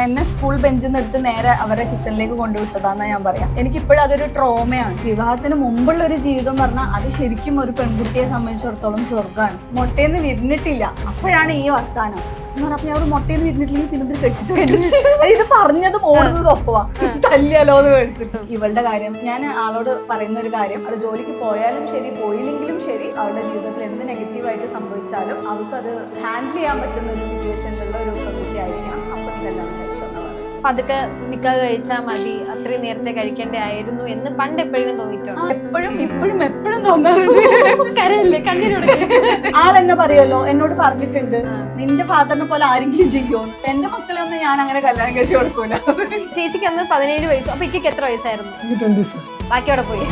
എന്നെ സ്കൂൾ ബെഞ്ചിൽ നിന്ന് എടുത്ത് നേരെ അവരുടെ കിച്ചണിലേക്ക് കൊണ്ടുവിട്ടതാന്നാ ഞാൻ പറയാം. എനിക്കിപ്പോഴും അതൊരു ട്രോമയാണ്. വിവാഹത്തിന് മുമ്പുള്ള ഒരു ജീവിതം പറഞ്ഞാൽ അത് ശരിക്കും ഒരു പെൺകുട്ടിയെ സംബന്ധിച്ചിടത്തോളം സ്വർഗ്ഗമാണ്. മുട്ടേന്ന് വിരിഞ്ഞിട്ടില്ല, അപ്പോഴാണ് ഈ വർത്താനം എന്ന് പറഞ്ഞപ്പോ ഞാൻ ഒരു മുട്ടേന്ന് വിരിഞ്ഞിട്ടില്ലെങ്കിൽ പിന്നെ ഇത് കെട്ടിച്ചു. ഇത് പറഞ്ഞത് ഓടുന്നത് ഒപ്പവാ, തല്ലിയാലോ എന്ന് മേടിച്ചിട്ട്. ഇവളുടെ കാര്യം ഞാൻ ആളോട് പറയുന്ന ഒരു കാര്യം, അത് ജോലിക്ക് പോയാലും ശരി പോയില്ലെങ്കിലും ശരി അവളുടെ ജീവിതത്തിൽ എന്ത് നെഗറ്റീവായിട്ട് സംഭവിച്ചാലും അവൾക്കത് ഹാൻഡിൽ ചെയ്യാൻ പറ്റുന്ന ഒരു സിറ്റുവേഷനിലുള്ള ഒരു പെൺകുട്ടി ആയിരിക്കണം. അപ്പം ഇതെല്ലാം അതൊക്കെ നിക്കാഹ് കഴിച്ചാൽ മതി, അത്രയും നേരത്തെ കഴിക്കേണ്ടതായിരുന്നു എന്ന് പണ്ട് എപ്പോഴും തോന്നിയിട്ടുണ്ട്. എപ്പോഴും തോന്നാറുണ്ട്. കരയല്ലേ, കണ്ണീരോട്. ആളെന്നെ പറയല്ലോ, എന്നോട് പറഞ്ഞിട്ടുണ്ട് നിന്റെ ഫാദറിനെ പോലെ ആരെങ്കിലും ചെയ്യോ. എന്റെ മക്കളെ ഒന്നും ഞാൻ അങ്ങനെ കല്യാണം കഴിച്ചു കൊടുക്കൂല. ചേച്ചിക്ക് അന്ന് 17 വയസ്സ്, അപ്പൊ ഇക്ക് എത്ര വയസ്സായിരുന്നു? ബാക്കി അവിടെ പോയി.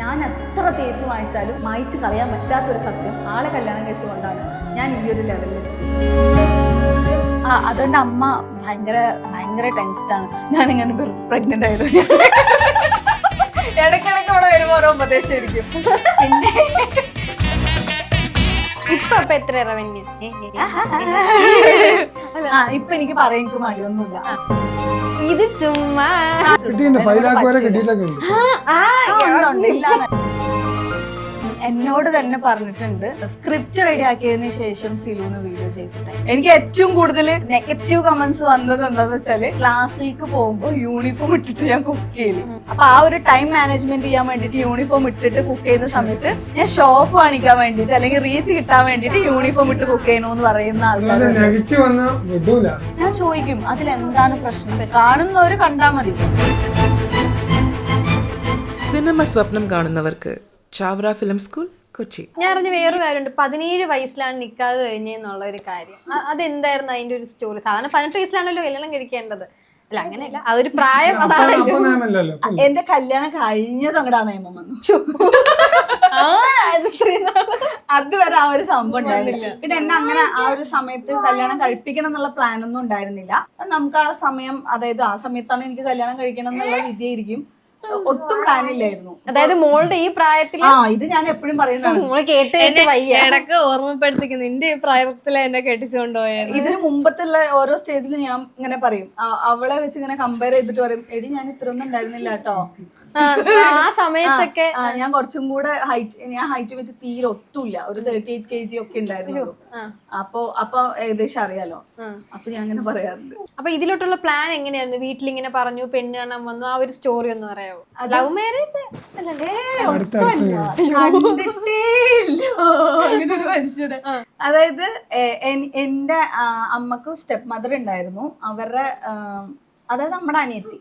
ഞാൻ എത്ര തേച്ച് വായിച്ചാലും മായിച്ച് കളയാൻ പറ്റാത്തൊരു സത്യം, ആളെ കല്യാണം കഴിച്ചുകൊണ്ടാണ് ഞാൻ ഈ ഒരു ലെവലിലെത്തി. അതുകൊണ്ട് അമ്മ ഭയങ്കര ടെൻസ്ഡാണ് ഞാനിങ്ങനെ പ്രഗ്നന്റ് ആയത്. ഇടയ്ക്കിടയ്ക്ക് അവിടെ വരുമ്പോ ഓരോ ഉപദേശമായിരിക്കും. പിന്നെ ഇപ്പൊ എത്ര റവന്യൂ? ഇപ്പൊ എനിക്ക് പറയാൻ എനിക്ക് മടിയൊന്നുമില്ല. ഇത് ചുമ്മാ എന്നോട് തന്നെ പറഞ്ഞിട്ടുണ്ട്, സ്ക്രിപ്റ്റ് റെഡിയാക്കിയതിനു ശേഷം സിലൂന്ന് വീഡിയോ ചെയ്തിട്ടുണ്ട്. എനിക്ക് ഏറ്റവും കൂടുതൽ നെഗറ്റീവ് കമന്റ്സ് വന്നത് എന്താന്ന് വെച്ചാല്, ക്ലാസ്സിലേക്ക് പോകുമ്പോ യൂണിഫോം ഇട്ടിട്ട് ഞാൻ കുക്ക് ചെയ്യും. അപ്പൊ ആ ഒരു ടൈം മാനേജ്മെന്റ് ചെയ്യാൻ വേണ്ടിട്ട് യൂണിഫോം ഇട്ടിട്ട് കുക്ക് ചെയ്യുന്ന സമയത്ത് ഞാൻ ഷോ ഓഫ് കാണിക്കാൻ വേണ്ടിട്ട് അല്ലെങ്കിൽ റീച്ച് കിട്ടാൻ വേണ്ടിട്ട് യൂണിഫോം ഇട്ട് കുക്ക് ചെയ്യണമെന്ന് പറയുന്ന ആൾക്കാർ. ഞാൻ ചോദിക്കും അതിലെന്താണ് പ്രശ്നം, കാണുന്നവര് കണ്ടാ മതി. സിനിമ സ്വപ്നം കാണുന്നവർക്ക് ചാവറ ഫിലിം സ്കൂൾ, കൊച്ചി. ഞാൻ അറിഞ്ഞ വേറൊരു കാര്യമുണ്ട്, 17 വയസ്സിലാണ് നിക്കാഹ് കഴിഞ്ഞെന്നുള്ള ഒരു കാര്യം. അതെന്തായിരുന്നു അതിന്റെ ഒരു സ്റ്റോറി? സാധാരണ 18 വയസ്സിലാണല്ലോ കല്യാണം കഴിക്കേണ്ടത്. അല്ല, അങ്ങനെയല്ല, അതൊരു പ്രായം അതാണല്ലോ. എന്റെ കല്യാണം കഴിഞ്ഞത് അങ്ങടെ ആ നിയമം വന്നു. അതുവരെ ആ ഒരു സംഭവം ഉണ്ടായിരുന്നില്ല. പിന്നെ എന്നെ അങ്ങനെ ആ ഒരു സമയത്ത് കല്യാണം കഴിപ്പിക്കണം എന്നുള്ള പ്ലാൻ ഒന്നും ഉണ്ടായിരുന്നില്ല. നമുക്ക് ആ സമയം, അതായത് ആ സമയത്താണ് എനിക്ക് കല്യാണം കഴിക്കണം എന്നുള്ള വിധിയായിരിക്കും. ഒട്ടും പ്ലാൻ ഇല്ലായിരുന്നു. അതായത് മോളുടെ ഈ പ്രായത്തിൽ ഇത് ഞാൻ എപ്പോഴും പറയുന്നതാണ്. ഇടക്ക് ഓർമ്മപ്പെടുത്തിക്കുന്നു, നിന്റെ ഈ പ്രായത്തില് എന്നെ കെട്ടിച്ചുകൊണ്ടുപോയത്. ഇതിന് മുമ്പത്തുള്ള ഓരോ സ്റ്റേജിലും ഞാൻ ഇങ്ങനെ പറയും, അവളെ വെച്ച് ഇങ്ങനെ കമ്പയർ ചെയ്തിട്ട് പറയും, എടി ഞാൻ ഇത്രയൊന്നും ഉണ്ടായിരുന്നില്ല കേട്ടോ. ആ സമയത്തൊക്കെ ഞാൻ കുറച്ചും കൂടെ ഹൈറ്റ് വെച്ച് തീരെ ഒട്ടുമില്ല, ഒരു 38 kg ഒക്കെ ഉണ്ടായിരുന്നു. അപ്പൊ ഏകദേശം അറിയാലോ. അപ്പൊ ഞാൻ അങ്ങനെ പറയാറുണ്ട്. അപ്പൊ ഇതിലോട്ടുള്ള പ്ലാൻ എങ്ങനെയായിരുന്നു? വീട്ടിലിങ്ങനെ പറഞ്ഞു, പെണ്ണ് കാണാൻ വന്നു, ആ ഒരു സ്റ്റോറി ഒന്ന് പറയാമോ? ലവ് മാരേജ് അങ്ങനൊരു മനുഷ്യന്. അതായത് എന്റെ അമ്മക്ക് സ്റ്റെപ്പ് മദർ ഉണ്ടായിരുന്നു. അവരുടെ അതായത് നമ്മുടെ അനിയത്തി,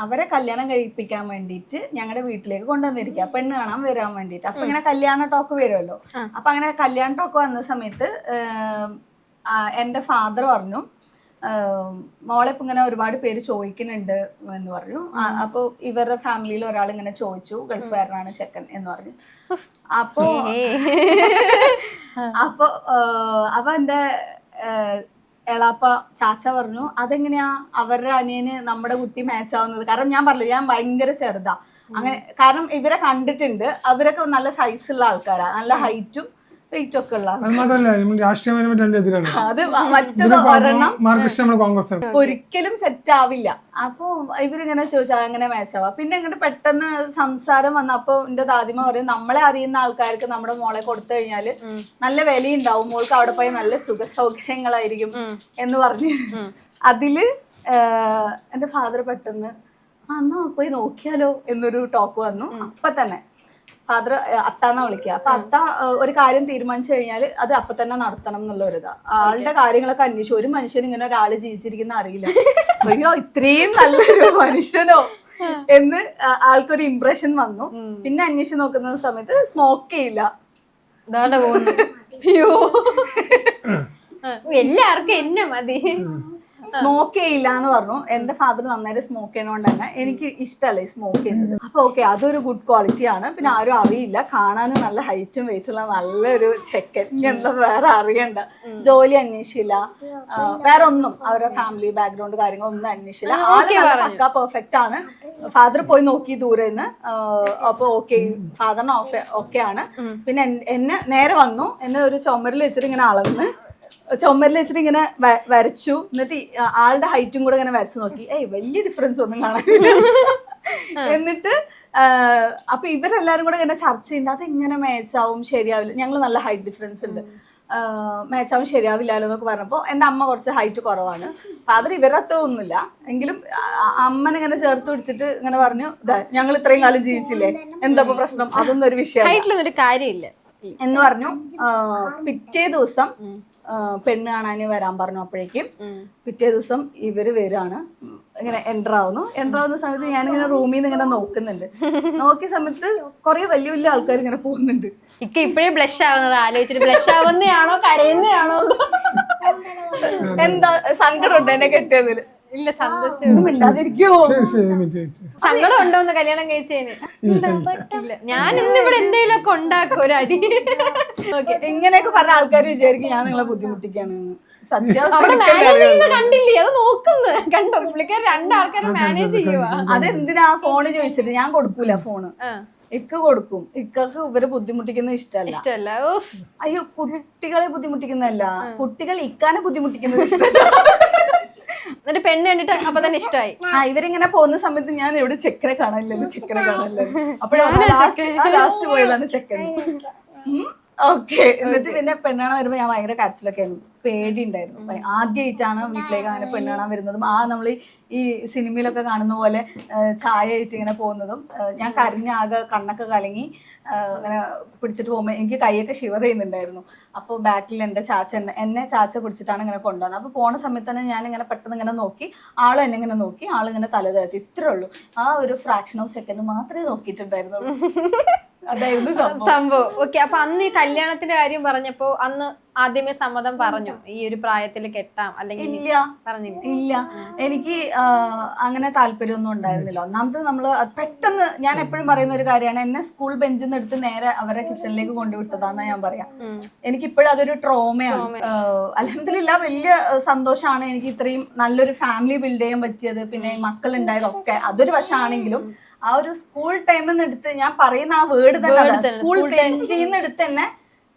അവരെ കല്യാണം കഴിപ്പിക്കാൻ വേണ്ടിയിട്ട് ഞങ്ങളുടെ വീട്ടിലേക്ക് കൊണ്ടുവന്നിരിക്കുക, പെണ്ണ് കാണാൻ വരാൻ വേണ്ടിയിട്ട്. അപ്പൊ ഇങ്ങനെ കല്യാണ ടോക്ക് വരുമല്ലോ. അപ്പൊ അങ്ങനെ കല്യാണ ടോക്ക് വന്ന സമയത്ത് എന്റെ ഫാദർ പറഞ്ഞു, മോളെ ഇപ്പൊ ഇങ്ങനെ ഒരുപാട് പേര് ചോദിക്കുന്നുണ്ട് എന്ന് പറഞ്ഞു. അപ്പൊ ഇവരുടെ ഫാമിലിയിൽ ഒരാൾ ഇങ്ങനെ ചോദിച്ചു, ഗൾഫുകാരനാണ് ചെക്കൻ എന്ന് പറഞ്ഞു. അപ്പൊ എന്റെ എളാപ്പ ചാച്ച പറഞ്ഞു, അതെങ്ങനെയാ അവരുടെ അനിയന് നമ്മുടെ കുട്ടി മാച്ച് ആവുന്നത്? കാരണം ഞാൻ പറഞ്ഞു, ഞാൻ ഭയങ്കര ചെറുതാ അങ്ങനെ. കാരണം ഇവരെ കണ്ടിട്ടുണ്ട്, അവരൊക്കെ നല്ല സൈസുള്ള ആൾക്കാരാ, നല്ല ഹൈറ്റും വെയിറ്റ് ഒക്കെ ഉള്ള. അത് മറ്റൊരു ഒരിക്കലും സെറ്റ് ആവില്ല. അപ്പൊ ഇവരിങ്ങനെ ചോദിച്ചാൽ അങ്ങനെ മാച്ച് ആവാ. പിന്നെ ഇങ്ങോട്ട് പെട്ടെന്ന് സംസാരം വന്നപ്പോ എന്റെ ദാദിമ പറയും, നമ്മളെ അറിയുന്ന ആൾക്കാർക്ക് നമ്മുടെ മോളെ കൊടുത്തു കഴിഞ്ഞാല് നല്ല വിലയുണ്ടാവും, മോൾക്ക് അവിടെ പോയി നല്ല സുഖ സൗകര്യങ്ങളായിരിക്കും എന്ന് പറഞ്ഞു. അതില് എന്റെ ഫാദർ പെട്ടെന്ന് എന്നാ പോയി നോക്കിയാലോ എന്നൊരു ടോക്ക് വന്നു. അപ്പൊ തന്നെ ഫാദർ അത്താന്നാ വിളിക്കുക. അപ്പൊ അത്ത ഒരു കാര്യം തീരുമാനിച്ചു കഴിഞ്ഞാൽ അത് അപ്പൊ തന്നെ നടത്തണം എന്നുള്ള ഒരിതാ. ആളുടെ കാര്യങ്ങളൊക്കെ അന്വേഷിച്ചു. ഒരു മനുഷ്യൻ ഇങ്ങനെ ഒരാള് ജീവിച്ചിരിക്കുന്ന അറിയില്ല. അയ്യോ ഇത്രയും നല്ലൊരു മനുഷ്യനോ എന്ന് ആൾക്കൊരു ഇംപ്രഷൻ വന്നു. പിന്നെ അന്വേഷിച്ച് നോക്കുന്ന സമയത്ത് സ്മോക്ക് ചെയ്യില്ല. അയ്യോ, എല്ലാവർക്കും എന്നെ മതി. സ്മോക്ക് ചെയ്യില്ല എന്ന് പറഞ്ഞു. എന്റെ ഫാദർ നന്നായിട്ട് സ്മോക്ക് ചെയ്യണോണ്ട് തന്നെ എനിക്ക് ഇഷ്ടമല്ല ഈ സ്മോക്ക് ചെയ്യുന്നത്. അപ്പൊ ഓക്കെ, അതൊരു ഗുഡ് ക്വാളിറ്റി ആണ്. പിന്നെ ആരും അറിയില്ല, കാണാനും നല്ല ഹൈറ്റും വെയിറ്റുള്ള നല്ലൊരു ചെക്കൻ, എന്താ വേറെ അറിയണ്ട. ജോലി അന്വേഷിച്ചില്ല, വേറെ ഒന്നും അവരുടെ ഫാമിലി ബാക്ക്ഗ്രൗണ്ട് കാര്യങ്ങളൊന്നും അന്വേഷിച്ചില്ല. ആള് പക്കാ പെർഫെക്റ്റ് ആണ്. ഫാദർ പോയി നോക്കി ദൂരെ നിന്ന്. അപ്പൊ ഓക്കെ, ഫാദറിന് ഓക്കെ ആണ്. പിന്നെ എന്നെ നേരെ വന്നു, എന്നെ ഒരു ചുമരിൽ വെച്ചിട്ട് ഇങ്ങനെ അളന്ന് ചുമരിൽ വെച്ചിട്ട് ഇങ്ങനെ വരച്ചു. എന്നിട്ട് ആളുടെ ഹൈറ്റും കൂടെ ഇങ്ങനെ വരച്ചു നോക്കി. വലിയ ഡിഫറൻസ് ഒന്നും കാണാനില്ല. എന്നിട്ട് അപ്പൊ ഇവരെല്ലാരും കൂടെ ഇങ്ങനെ ചർച്ച ചെയ്യുന്നുണ്ട്, അത് എങ്ങനെ മാച്ചാവും, ശരിയാവില്ല, ഞങ്ങൾ നല്ല ഹൈറ്റ് ഡിഫറൻസ് ഉണ്ട്, മാച്ചാവും ശരിയാവില്ലല്ലോ എന്നൊക്കെ പറഞ്ഞപ്പോൾ എൻ്റെ അമ്മ കുറച്ച് ഹൈറ്റ് കുറവാണ്. ഫാദർ ഇവരുടെ അത്ര ഒന്നുമില്ല. എങ്കിലും അമ്മനെ ഇങ്ങനെ ചേർത്ത് പിടിച്ചിട്ട് ഇങ്ങനെ പറഞ്ഞു, ഞങ്ങൾ ഇത്രയും കാലം ജീവിച്ചില്ലേ, എന്താ പ്രശ്നം, അതൊന്നും ഒരു വിഷയം കാര്യമില്ല എന്ന് പറഞ്ഞു. പിറ്റേ ദിവസം പെണ്ണ് കാണാൻ വരാൻ പറഞ്ഞു. അപ്പോഴേക്കും പിറ്റേ ദിവസം ഇവര് വരാണ്, ഇങ്ങനെ എൻ്റർ ആവുന്ന സമയത്ത് ഞാനിങ്ങനെ റൂമിൽ നിന്ന് ഇങ്ങനെ നോക്കുന്നുണ്ട്. നോക്കിയ സമയത്ത് കുറെ വലിയ വലിയ ആൾക്കാർ ഇങ്ങനെ പോകുന്നുണ്ട്. ഇപ്പഴേ ബ്ലഷ് ആവുന്നത് ആലോചിച്ചിട്ട്, ബ്ലഷ് ആവുന്നതാണോ കരയുന്നതാണോ? എന്താ സങ്കടം ഉണ്ട് എന്നെ കെട്ടിയതില്? ഇല്ല, സന്തോഷം. മിണ്ടാതിരിക്കോ? സങ്കടം ഉണ്ടോന്ന് കല്യാണം കഴിച്ചതിന്? ഇല്ല, ഞാൻ ഇന്നിവിടെ എന്തെങ്കിലും ഒക്കെ ഉണ്ടാക്കും ഒരു അടി. ഇങ്ങനെയൊക്കെ പറഞ്ഞ ആൾക്കാർ വിചാരിക്കും ഞാൻ നിങ്ങളെ ബുദ്ധിമുട്ടിക്കാണ്. കണ്ടില്ലേ, അത് നോക്കുന്നു കണ്ടോ? പുള്ളിക്കാർ രണ്ടാൾക്കാരെ മാനേജ് ചെയ്യുക. അതെന്തിനാ ഫോണ് ചോദിച്ചിട്ട്? ഞാൻ കൊടുക്കൂല ഫോണ്, ഇക്ക കൊടുക്കും. ഇക്കക്ക് ഇവരെ ബുദ്ധിമുട്ടിക്കുന്നത് ഇഷ്ടമല്ല. അയ്യോ, കുട്ടികളെ ബുദ്ധിമുട്ടിക്കുന്നതല്ല, കുട്ടികൾ ഇക്കാനെ ബുദ്ധിമുട്ടിക്കുന്നത് ഇഷ്ടമല്ല. എന്നിട്ട് പെണ്ണ് കണ്ടിട്ട് അപ്പൊ തന്നെ ഇഷ്ടമായി. ഇവരിങ്ങനെ പോകുന്ന സമയത്ത് ഞാൻ എവിടെ ചെക്കനെ കാണാനില്ലല്ലോ. അപ്പോഴാണ് ലാസ്റ്റ് പോയതാണ് ചെക്കൻ. ഓക്കെ. എന്നിട്ട് പിന്നെ പെണ്ണാണാൻ വരുമ്പോ ഞാൻ ഭയങ്കര കരച്ചിലൊക്കെ ആയിരുന്നു, പേടി ഉണ്ടായിരുന്നു. ആദ്യമായിട്ടാണ് വീട്ടിലേക്ക് അങ്ങനെ പെണ്ണാണാൻ വരുന്നതും നമ്മൾ ഈ സിനിമയിലൊക്കെ കാണുന്ന പോലെ ചായ ആയിട്ട് ഇങ്ങനെ പോകുന്നതും. ഞാൻ കരഞ്ഞാകെ കണ്ണൊക്കെ കലങ്ങി അങ്ങനെ പിടിച്ചിട്ട് പോകുമ്പോൾ എനിക്ക് കൈയൊക്കെ ഷിവർ ചെയ്യുന്നുണ്ടായിരുന്നു. അപ്പോൾ ബാക്കിൽ എൻ്റെ എന്നെ ചാച്ച പിടിച്ചിട്ടാണ് ഇങ്ങനെ കൊണ്ടുവന്നത്. അപ്പോൾ പോണ സമയത്ത് തന്നെ ഞാൻ ഇങ്ങനെ പെട്ടെന്ന് ഇങ്ങനെ നോക്കി, ആളും എന്നെ ഇങ്ങനെ നോക്കി, ആളിങ്ങനെ തല താഴ്ത്തി. ഇത്രേ ഉള്ളൂ. ആ ഒരു ഫ്രാക്ഷൻ ഓഫ് സെക്കൻഡ് മാത്രമേ നോക്കിയിട്ടുണ്ടായിരുന്നുള്ളൂ. അതായിരുന്നു സംഭവം. ഓക്കെ. അപ്പൊ അന്ന് ഈ കല്യാണത്തിന്റെ കാര്യം പറഞ്ഞപ്പോ അന്ന് ആദ്യമേ സമ്മതം പറഞ്ഞു ഈ ഒരു പ്രായത്തിൽ കെട്ടാം അല്ലെങ്കിൽ? ഇല്ല, എനിക്ക് അങ്ങനെ താല്പര്യമൊന്നും ഉണ്ടായിരുന്നില്ല. ഒന്നാമത് നമ്മള് പെട്ടെന്ന്, ഞാൻ എപ്പോഴും പറയുന്ന ഒരു കാര്യമാണ്, എന്നെ സ്കൂൾ ബെഞ്ചിൽ നിന്ന് എടുത്ത് നേരെ അവരെ കിച്ചണിലേക്ക് കൊണ്ടുവിട്ടതാന്നാ ഞാൻ പറയാം. എനിക്കിപ്പോഴും അതൊരു ട്രോമയാണ്. അൽഹംദുലില്ലാ വലിയ സന്തോഷമാണ് എനിക്ക് ഇത്രയും നല്ലൊരു ഫാമിലി ബിൽഡ് ചെയ്യാൻ പറ്റിയത്, പിന്നെ മക്കൾ ഉണ്ടായതൊക്കെ അതൊരു വശമാണെങ്കിലും ആ ഒരു സ്കൂൾ ടൈമിൽ നിന്ന് എടുത്ത്, ഞാൻ പറയുന്ന ആ വേർഡ് തന്നെ, സ്കൂൾ ബെഞ്ചിൽ നിന്ന് എടുത്ത് തന്നെ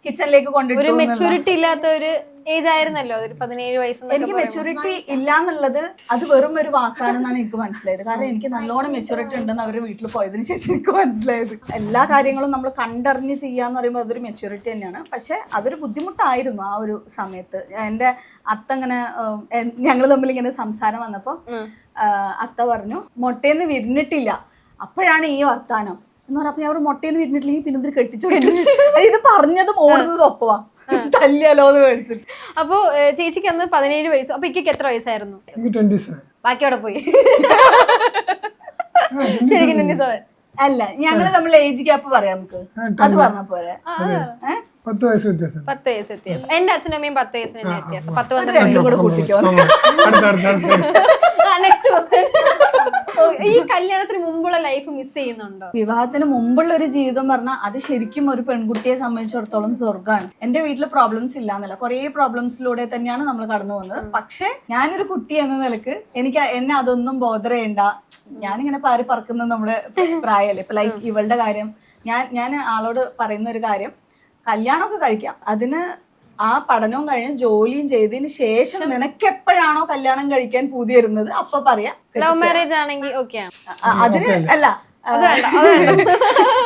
കിച്ചണിലേക്ക് കൊണ്ടുപോയി. ഒരു മെച്ചൂരിറ്റി ഇല്ലാത്ത ഒരു ഏജ് ആയിരുന്നല്ലോ, ഒരു 17 വയസ്സ്. എനിക്ക് മെച്ചൂരിറ്റി ഇല്ല എന്നുള്ളത് അത് വെറും ഒരു വാക്കാണെന്നാണ് എനിക്ക് മനസ്സിലായത്. കാരണം എനിക്ക് നല്ലോണം മെച്ചൂരിറ്റി ഉണ്ടെന്ന് അവരുടെ വീട്ടിൽ പോയതിനു ശേഷം എനിക്ക് മനസ്സിലായത്. എല്ലാ കാര്യങ്ങളും നമ്മൾ കണ്ടറിഞ്ഞ് ചെയ്യാന്ന് പറയുമ്പോൾ അതൊരു മെച്ചൂരിറ്റി തന്നെയാണ്. പക്ഷെ അതൊരു ബുദ്ധിമുട്ടായിരുന്നു ആ ഒരു സമയത്ത്. എൻ്റെ അത്ത ഇങ്ങനെ, ഞങ്ങൾ തമ്മിൽ ഇങ്ങനെ സംസാരം വന്നപ്പോൾ അത്ത പറഞ്ഞു, മൊട്ടേന്ന് വിരിഞ്ഞിട്ടില്ല, അപ്പോഴാണ് ഈ വർത്താനം എന്ന് പറഞ്ഞപ്പോ ഞാൻ ഒരു മുട്ടയെന്ന് വിരിഞ്ഞിട്ടില്ലെങ്കിൽ പിന്നെ എന്തൊരു കെട്ടിച്ചു. ഇത് പറഞ്ഞതും ഓടുന്നതും ഒപ്പവാ, തല്ലിയാലോ എന്ന് മേടിച്ചിട്ട്. അപ്പൊ ചേച്ചിക്ക് അന്ന് 17 വയസ്സ്. അപ്പൊ ഇക്ക് എത്ര വയസ്സായിരുന്നു? ബാക്കി അവിടെ പോയി. ശരിക്കും 27. അല്ല, ഞങ്ങള് തമ്മിൽ ഏജ് ഗ്യാപ്പ് പറയാം നമുക്ക്, അത് പറഞ്ഞ പോലെ. 10 വയസ്സ് വ്യത്യാസം. എന്റെ അച്ഛനും അമ്മയും 10 വയസ്സിന് തന്നെ വ്യത്യാസം. 10-12 കൂട്ടിക്കോ. Next question. ഈ കല്യാണത്തിന് മുമ്പുള്ള ലൈഫ് മിസ് ചെയ്യുന്നുണ്ടോ? വിവാഹത്തിന് മുമ്പുള്ള ഒരു ജീവിതം പറഞ്ഞാൽ അത് ശരിക്കും ഒരു പെൺകുട്ടിയെ സംബന്ധിച്ചിടത്തോളം സ്വർഗ്ഗമാണ്. എന്റെ വീട്ടിൽ പ്രോബ്ലംസ് ഇല്ലാന്നല്ല, കുറെ പ്രോബ്ലംസിലൂടെ തന്നെയാണ് നമ്മൾ കടന്നു പോകുന്നത്. പക്ഷെ ഞാനൊരു കുട്ടി എന്ന നിലക്ക് എന്നെ അതൊന്നും ബോധർ ചെയ്യണ്ട. ഞാനിങ്ങനെ പാരി പറക്കുന്നത് നമ്മുടെ പ്രായമല്ലേ. ഇപ്പൊ ലൈക്ക് ഇവളുടെ കാര്യം, ഞാൻ ആളോട് പറയുന്ന ഒരു കാര്യം, കല്യാണമൊക്കെ കഴിക്കാം, അതിന് ആ പഠനവും കഴിഞ്ഞ് ജോലിയും ചെയ്തതിന് ശേഷം നിനക്ക് എപ്പോഴാണോ കല്യാണം കഴിക്കാൻ പൂതി വരുന്നത് അപ്പൊ പറയാം. ലവ് മാരേജ് ആണെങ്കിൽ ഓക്കെ. അതിന് അല്ല,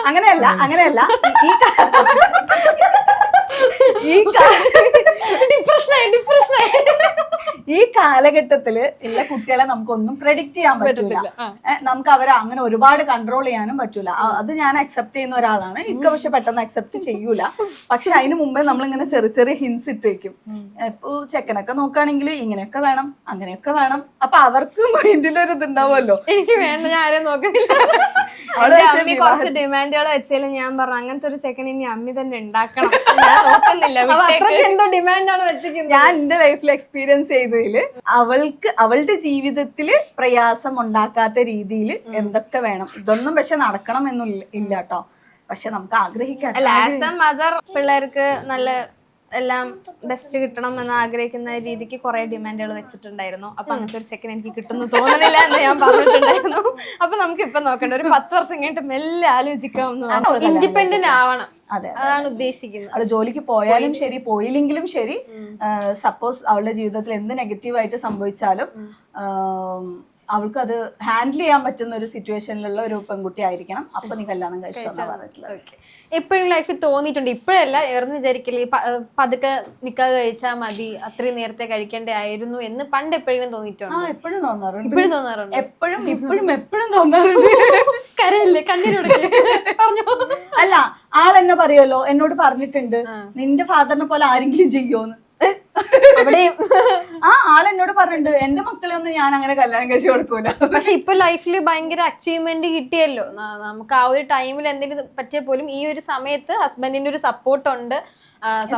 അങ്ങനെയല്ല ഈ കാലഘട്ടത്തില് ഉള്ള കുട്ടികളെ നമുക്കൊന്നും പ്രെഡിക്റ്റ് ചെയ്യാൻ പറ്റൂല. നമുക്ക് അവരെ അങ്ങനെ ഒരുപാട് കൺട്രോൾ ചെയ്യാനും പറ്റൂല. അത് ഞാൻ അക്സെപ്റ്റ് ചെയ്യുന്ന ഒരാളാണ്. ഇക്ക പക്ഷെ പെട്ടെന്ന് അക്സെപ്റ്റ് ചെയ്യൂല. പക്ഷെ അതിന് മുമ്പേ നമ്മളിങ്ങനെ ചെറിയ ചെറിയ ഹിൻസ് ഇട്ട് വെക്കും. ഇപ്പൊ ചെക്കനൊക്കെ നോക്കുകയാണെങ്കിൽ ഇങ്ങനെയൊക്കെ വേണം, അങ്ങനെയൊക്കെ വേണം. അപ്പൊ അവർക്ക് മൈൻഡിലൊരു ഇതുണ്ടാവുമല്ലോ, എനിക്ക് വേണ്ട, ഞാൻ ആരും നോക്കുന്നില്ല. അമ്മി കുറച്ച് ഡിമാൻഡുകൾ വെച്ചാലും ഞാൻ പറഞ്ഞു അങ്ങനത്തെ ഒരു ചെക്കൻ ഇനി അമ്മി തന്നെ ഉണ്ടാക്കണം, ഞാൻ നോക്കുന്നില്ല. എന്തോ ഡിമാൻഡാണ് വെച്ചിരിക്കുന്നത്. ഞാൻ എന്റെ ലൈഫിൽ എക്സ്പീരിയൻസ് ചെയ്തതില് അവളുടെ ജീവിതത്തില് പ്രയാസം ഉണ്ടാക്കാത്ത രീതിയിൽ എന്തൊക്കെ വേണം, ഇതൊന്നും പക്ഷെ നടക്കണം എന്നും ഇല്ല കേട്ടോ. പക്ഷെ നമുക്ക് ആഗ്രഹിക്കാം. മദർ പിള്ളേർക്ക് നല്ല എല്ലാം ബെസ്റ്റ് കിട്ടണം എന്ന് ആഗ്രഹിക്കുന്ന രീതിക്ക് കുറെ ഡിമാൻഡുകൾ വെച്ചിട്ടുണ്ടായിരുന്നു. അപ്പൊ അങ്ങനത്തെ ഒരു ചെക്കൻ എനിക്ക് കിട്ടുന്നു തോന്നുന്നില്ല എന്ന് ഞാൻ പറഞ്ഞിട്ടുണ്ടായിരുന്നു. അപ്പൊ നമുക്ക് ഇപ്പൊ നോക്കണ്ട, ഒരു 10 വർഷം കഴിഞ്ഞിട്ട് മെല്ലെ ആലോചിക്കാം. ഇൻഡിപെൻഡന്റ് ആവണം, അതെ, അതാണ് ഉദ്ദേശിക്കുന്നത്. അവള് ജോലിക്ക് പോയാലും ശരി പോയില്ലെങ്കിലും ശരി, സപ്പോസ് അവളുടെ ജീവിതത്തിൽ എന്ത് നെഗറ്റീവായിട്ട് സംഭവിച്ചാലും അവൾക്ക് അത് ഹാൻഡിൽ ചെയ്യാൻ പറ്റുന്ന ഒരു സിറ്റുവേഷനിലുള്ള ഒരു പെൺകുട്ടി ആയിരിക്കണം. അപ്പൊ നീ കല്യാണം കഴിച്ചോ പറഞ്ഞിട്ടുള്ളത്. എപ്പോഴും ലൈഫിൽ തോന്നിയിട്ടുണ്ട്, ഇപ്പോഴല്ല ഏർന്ന് വിചാരിക്കല് പതുക്കെ നിക്കാഹ് കഴിച്ചാൽ മതി, അത്രയും നേരത്തെ കഴിക്കേണ്ടതായിരുന്നു എന്ന് പണ്ട് എപ്പോഴെങ്കിലും തോന്നിയിട്ടുണ്ട്? എപ്പോഴും തോന്നാറുണ്ട്, ഇപ്പോഴും തോന്നാറുണ്ട്, എപ്പോഴും തോന്നാറുണ്ട്. കരയല്ലേ കണ്ണീരോടെ പറഞ്ഞു. അല്ല, ആളെന്നെ പറയുമല്ലോ, എന്നോട് പറഞ്ഞിട്ടുണ്ട് നിന്റെ ഫാദറിനെ പോലെ ആരെങ്കിലും ചെയ്യോന്ന്. അവിടെ ആളെന്നോട് പറഞ്ഞിട്ടുണ്ട് എന്റെ മക്കളെ ഒന്നും ഞാൻ അങ്ങനെ കല്യാണം കഴിച്ചു കൊടുക്കൂല. പക്ഷെ ഇപ്പൊ ലൈഫിൽ ഭയങ്കര അച്ചീവ്മെന്റ് കിട്ടിയല്ലോ നമുക്ക്. ആ ഒരു ടൈമിൽ എന്തെങ്കിലും പറ്റിയ പോലും ഈ ഒരു സമയത്ത് ഹസ്ബൻഡിന്റെ ഒരു സപ്പോർട്ട് ഉണ്ട്.